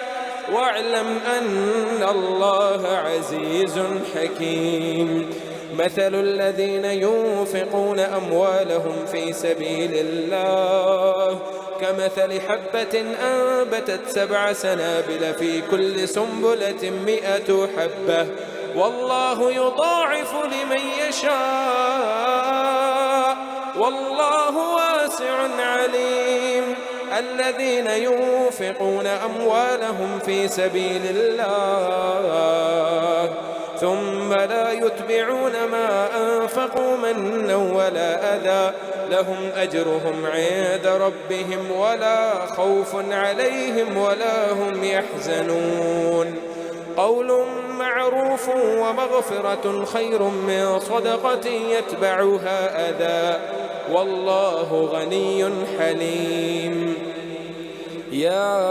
واعلم أن الله عزيز حكيم. مثل الذين ينفقون أموالهم في سبيل الله كمثل حبة أنبتت 7 سنابل في كل سنبلة 100 حبة والله يضاعف لمن يشاء والله واسع عليم. الذين ينفقون أموالهم في سبيل الله ثم لا يتبعون ما أنفقوا منا ولا أذى لهم أجرهم عند ربهم ولا خوف عليهم ولا هم يحزنون. قول معروف ومغفرة خير من صدقة يتبعها أذى والله غني حليم. يا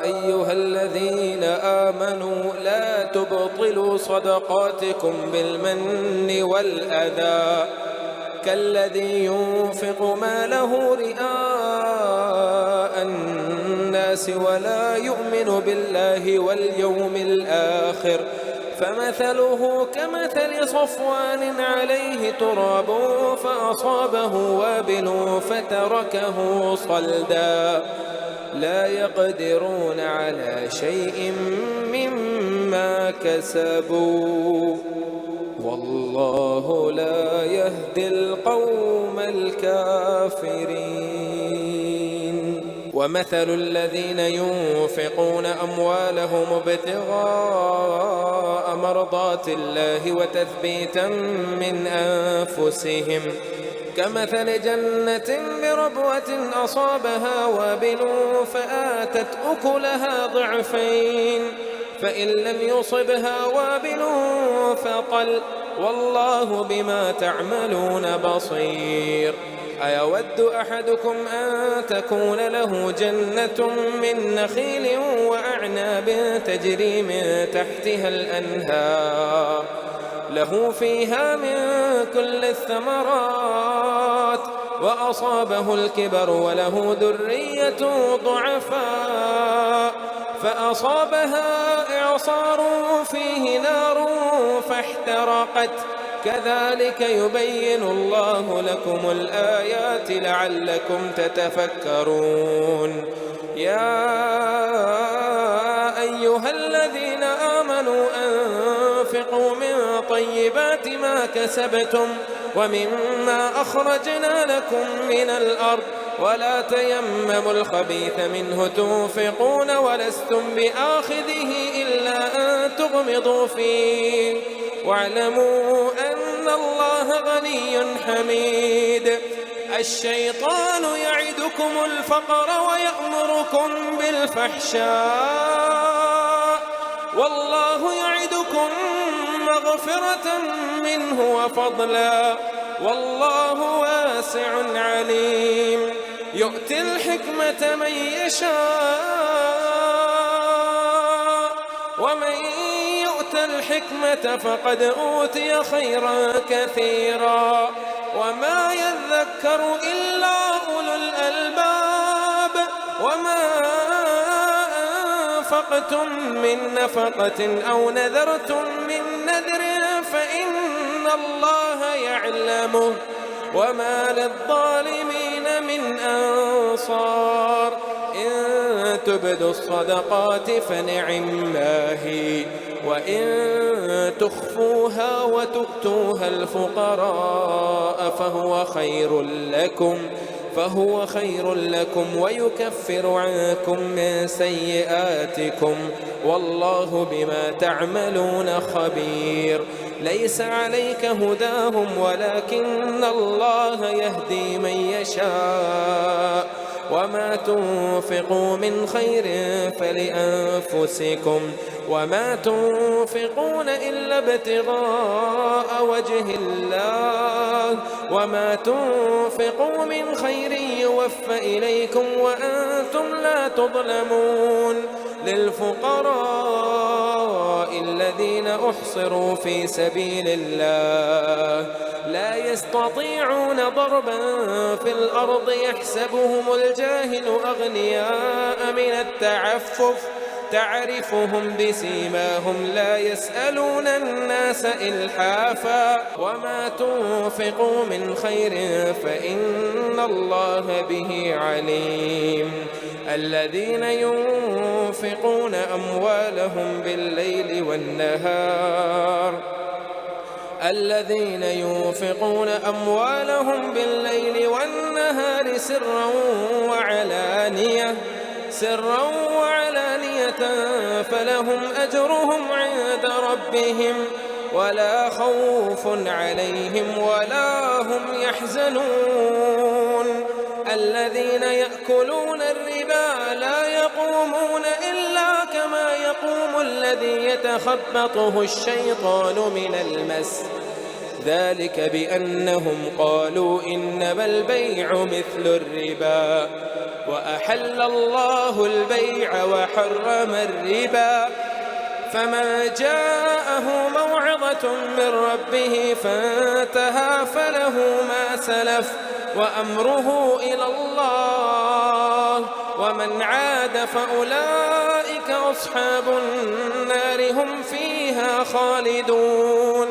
أيها الذين آمنوا لا تبطلوا صدقاتكم بالمن والأذى كالذي ينفق ماله رئاء الناس ولا يؤمن بالله واليوم الآخر فمثله كمثل صفوان عليه تراب فأصابه وابل فتركه صلدا لا يقدرون على شيء مما كسبوا والله لا يهدي القوم الكافرين. ومثل الذين ينفقون أموالهم ابتغاء مرضات الله وتثبيتا من أنفسهم كمثل جنة بربوة أصابها وابل فآتت أكلها ضعفين فإن لم يصبها وابل فطل والله بما تعملون بصير. أيود أحدكم أن تكون له جنة من نخيل وأعناب تجري من تحتها الأنهار له فيها من كل الثمرات وأصابه الكبر وله ذرية ضعفاء فأصابها إعصار فيه نار فاحترقت كذلك يبين الله لكم الآيات لعلكم تتفكرون. يا أيها الذين آمنوا أنفقوا من طيبات ما كسبتم ومما أخرجنا لكم من الأرض ولا تيمموا الخبيث منه تنفقون ولستم بآخذه إلا أن تغمضوا فيه واعلموا أن الله غني حميد. الشيطان يعدكم الفقر ويأمركم بالفحشاء والله يعدكم مغفرة منه وفضلا والله واسع عليم. يؤتي الحكمة من يشاء ومن يؤت الحكمة فقد أوتي خيرا كثيرا وما يذكر إلا أولو الألباب. وما أنفقتم من نفقة أو نذرتم من نذر فإن الله يعلمه وما للظالمين من أنصار. إن تبدوا الصدقات فنعما هي وإن تخفوها وتؤتوها الفقراء فهو خير لكم فهو خير لكم ويكفر عنكم من سيئاتكم والله بما تعملون خبير. ليس عليك هداهم ولكن الله يهدي من يشاء وما تنفقوا من خير فلأنفسكم وما تنفقون إلا ابتغاء وجه الله وما تنفقوا من خير يوفى إليكم وأنتم لا تظلمون. للفقراء الذين أحصروا في سبيل الله لا يستطيعون ضربا في الأرض يحسبهم الجاهل أغنياء من التعفف تعرفهم بسيماهم لا يسألون الناس إلحافا وما تنفقوا من خير فإن الله به عليم. الذين ينفقون أموالهم بالليل والنهار سرا وعلانية فلهم أجرهم عند ربهم ولا خوف عليهم ولا هم يحزنون. الذين يأكلون الربا لا يقومون إلا كما يقوم الذي يتخبطه الشيطان من المس ذلك بأنهم قالوا إنما البيع مثل الربا وأحل الله البيع وحرم الربا. فمن جاءه موعظة من ربه فانتهى فله ما سلف وأمره إلى الله ومن عاد فأولئك أصحاب النار هم فيها خالدون.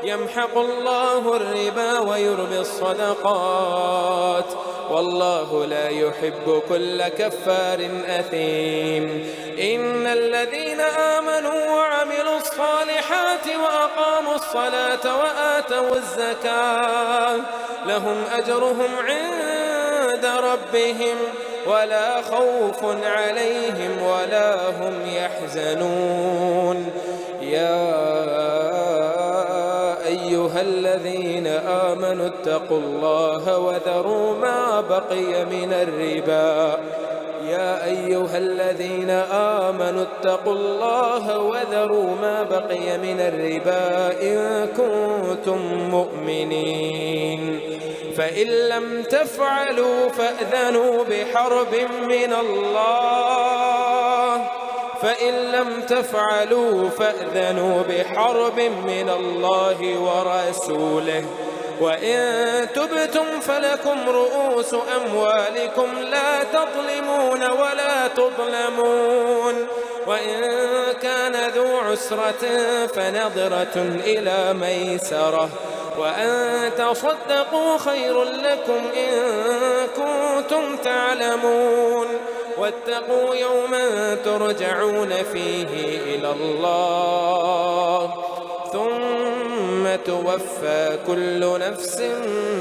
يمحق الله الربا ويربي الصدقات والله لا يحب كل كفار أثيم. إن الذين آمنوا وعملوا الصالحات وأقاموا الصلاة وآتوا الزكاة لهم أجرهم عند ربهم ولا خوف عليهم ولا هم يحزنون. يا أيها الذين آمنوا اتقوا الله وذروا ما بقي من الربا إن كنتم مؤمنين. فإن لم تفعلوا فأذنوا بحرب من الله ورسوله وإن تبتم فلكم رؤوس أموالكم لا تظلمون ولا تظلمون. وإن كان ذو عسرة فنظرة إلى ميسرة وأن تصدقوا خير لكم إن كنتم تعلمون. واتقوا يوما ترجعون فيه إلى الله ثم توفى كل نفس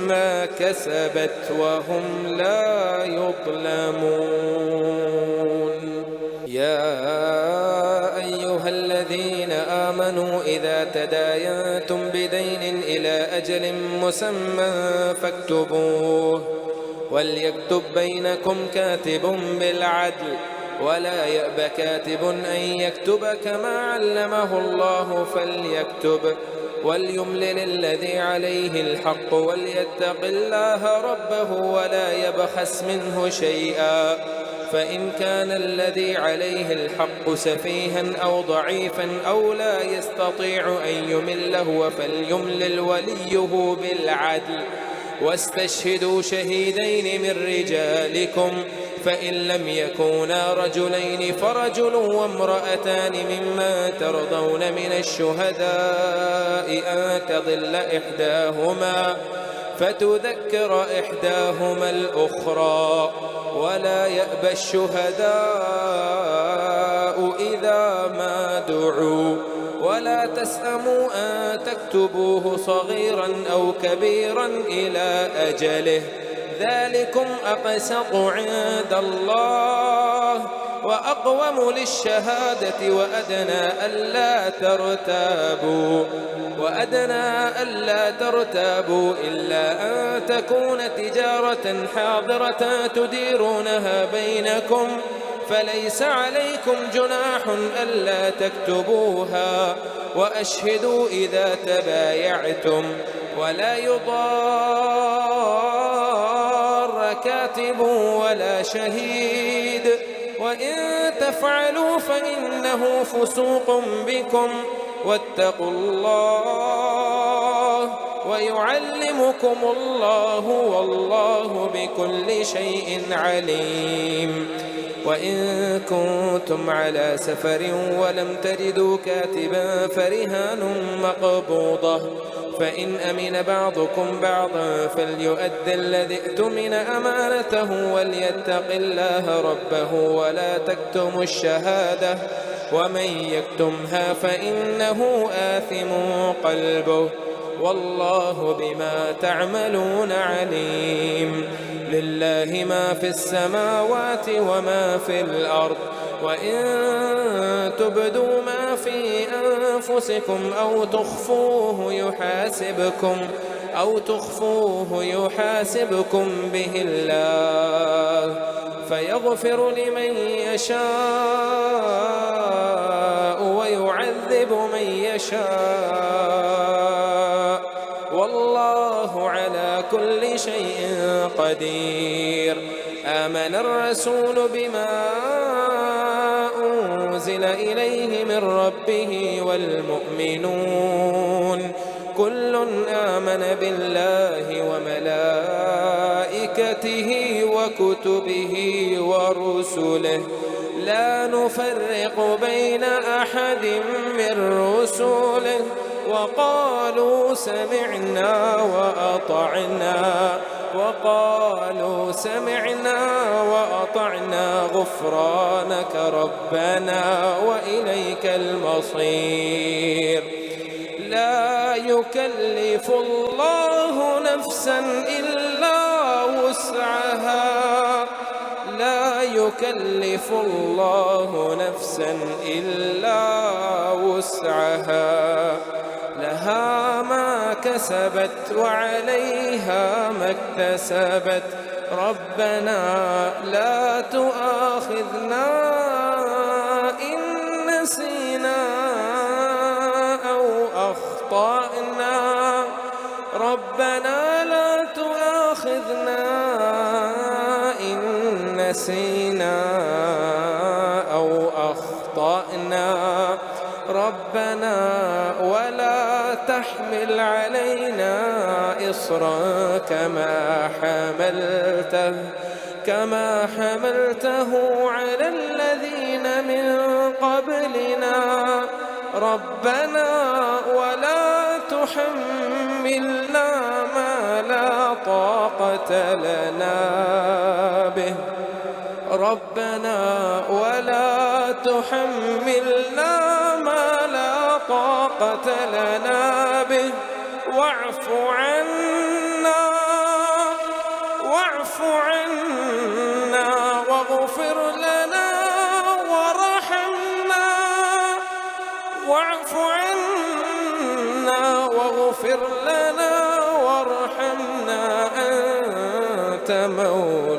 ما كسبت وهم لا يظلمون. يا أيها الذين آمنوا إذا تداينتم بدين إلى أجل مسمى فاكتبوه وليكتب بينكم كاتب بالعدل ولا يأب كاتب أن يكتب كما علمه الله فليكتب وليملل الذي عليه الحق وليتق الله ربه ولا يبخس منه شيئا. فإن كان الذي عليه الحق سفيها أو ضعيفا أو لا يستطيع أن يمله فليملل وليه بالعدل واستشهدوا شهيدين من رجالكم فإن لم يكونا رجلين فرجل وامرأتان ممن ترضون من الشهداء أن تضل إحداهما فتذكر إحداهما الأخرى ولا يأبى الشهداء إذا ما دعوا ولا تسأموا أن تكتبوه صغيرا أو كبيرا إلى أجله ذلكم أقسط عند الله وأقوم للشهادة وأدنى ألا ترتابوا إلا أن تكون تجارة حاضرة تديرونها بينكم فليس عليكم جناح ألا تكتبوها وأشهدوا إذا تبايعتم ولا يضار كاتب ولا شهيد وإن تفعلوا فإنه فسوق بكم واتقوا الله ويعلمكم الله والله بكل شيء عليم. وإن كنتم على سفر ولم تجدوا كاتبا فرهان مقبوضة فإن أمن بعضكم بعضا فليؤد الذي اؤتمن أمانته وليتق الله ربه ولا تكتموا الشهادة ومن يكتمها فإنه آثم قلبه والله بما تعملون عليم. لله ما في السماوات وما في الأرض وإن تبدوا ما في أنفسكم أو تخفوه يحاسبكم به الله فيغفر لمن يشاء ويعذب من يشاء والله على كل شيء قدير. آمن الرسول بما أنزل إليه من ربه والمؤمنون كل آمن بالله وملائكته وكتبه ورسله لا نفرق بين أحد من رسله وقالوا سمعنا وأطعنا غفرانك ربنا وإليك المصير. لا يكلف الله نفسا إلا وسعها لها ما كسبت وعليها ما اكتسبت ربنا لا تؤاخذنا إن نسينا أو أخطأنا ربنا لا تؤاخذنا إن نسينا أو أخطأنا ربنا ولا تحمل علينا إصرا كما حملته على الذين من قبلنا ربنا ولا تحملنا ما لا طاقة لنا به ربنا ولا تحملنا ما لا طاقة لنا به واعف عنا واغفر لنا وارحمنا واعف عنا واغفر لنا وارحمنا أنت مولانا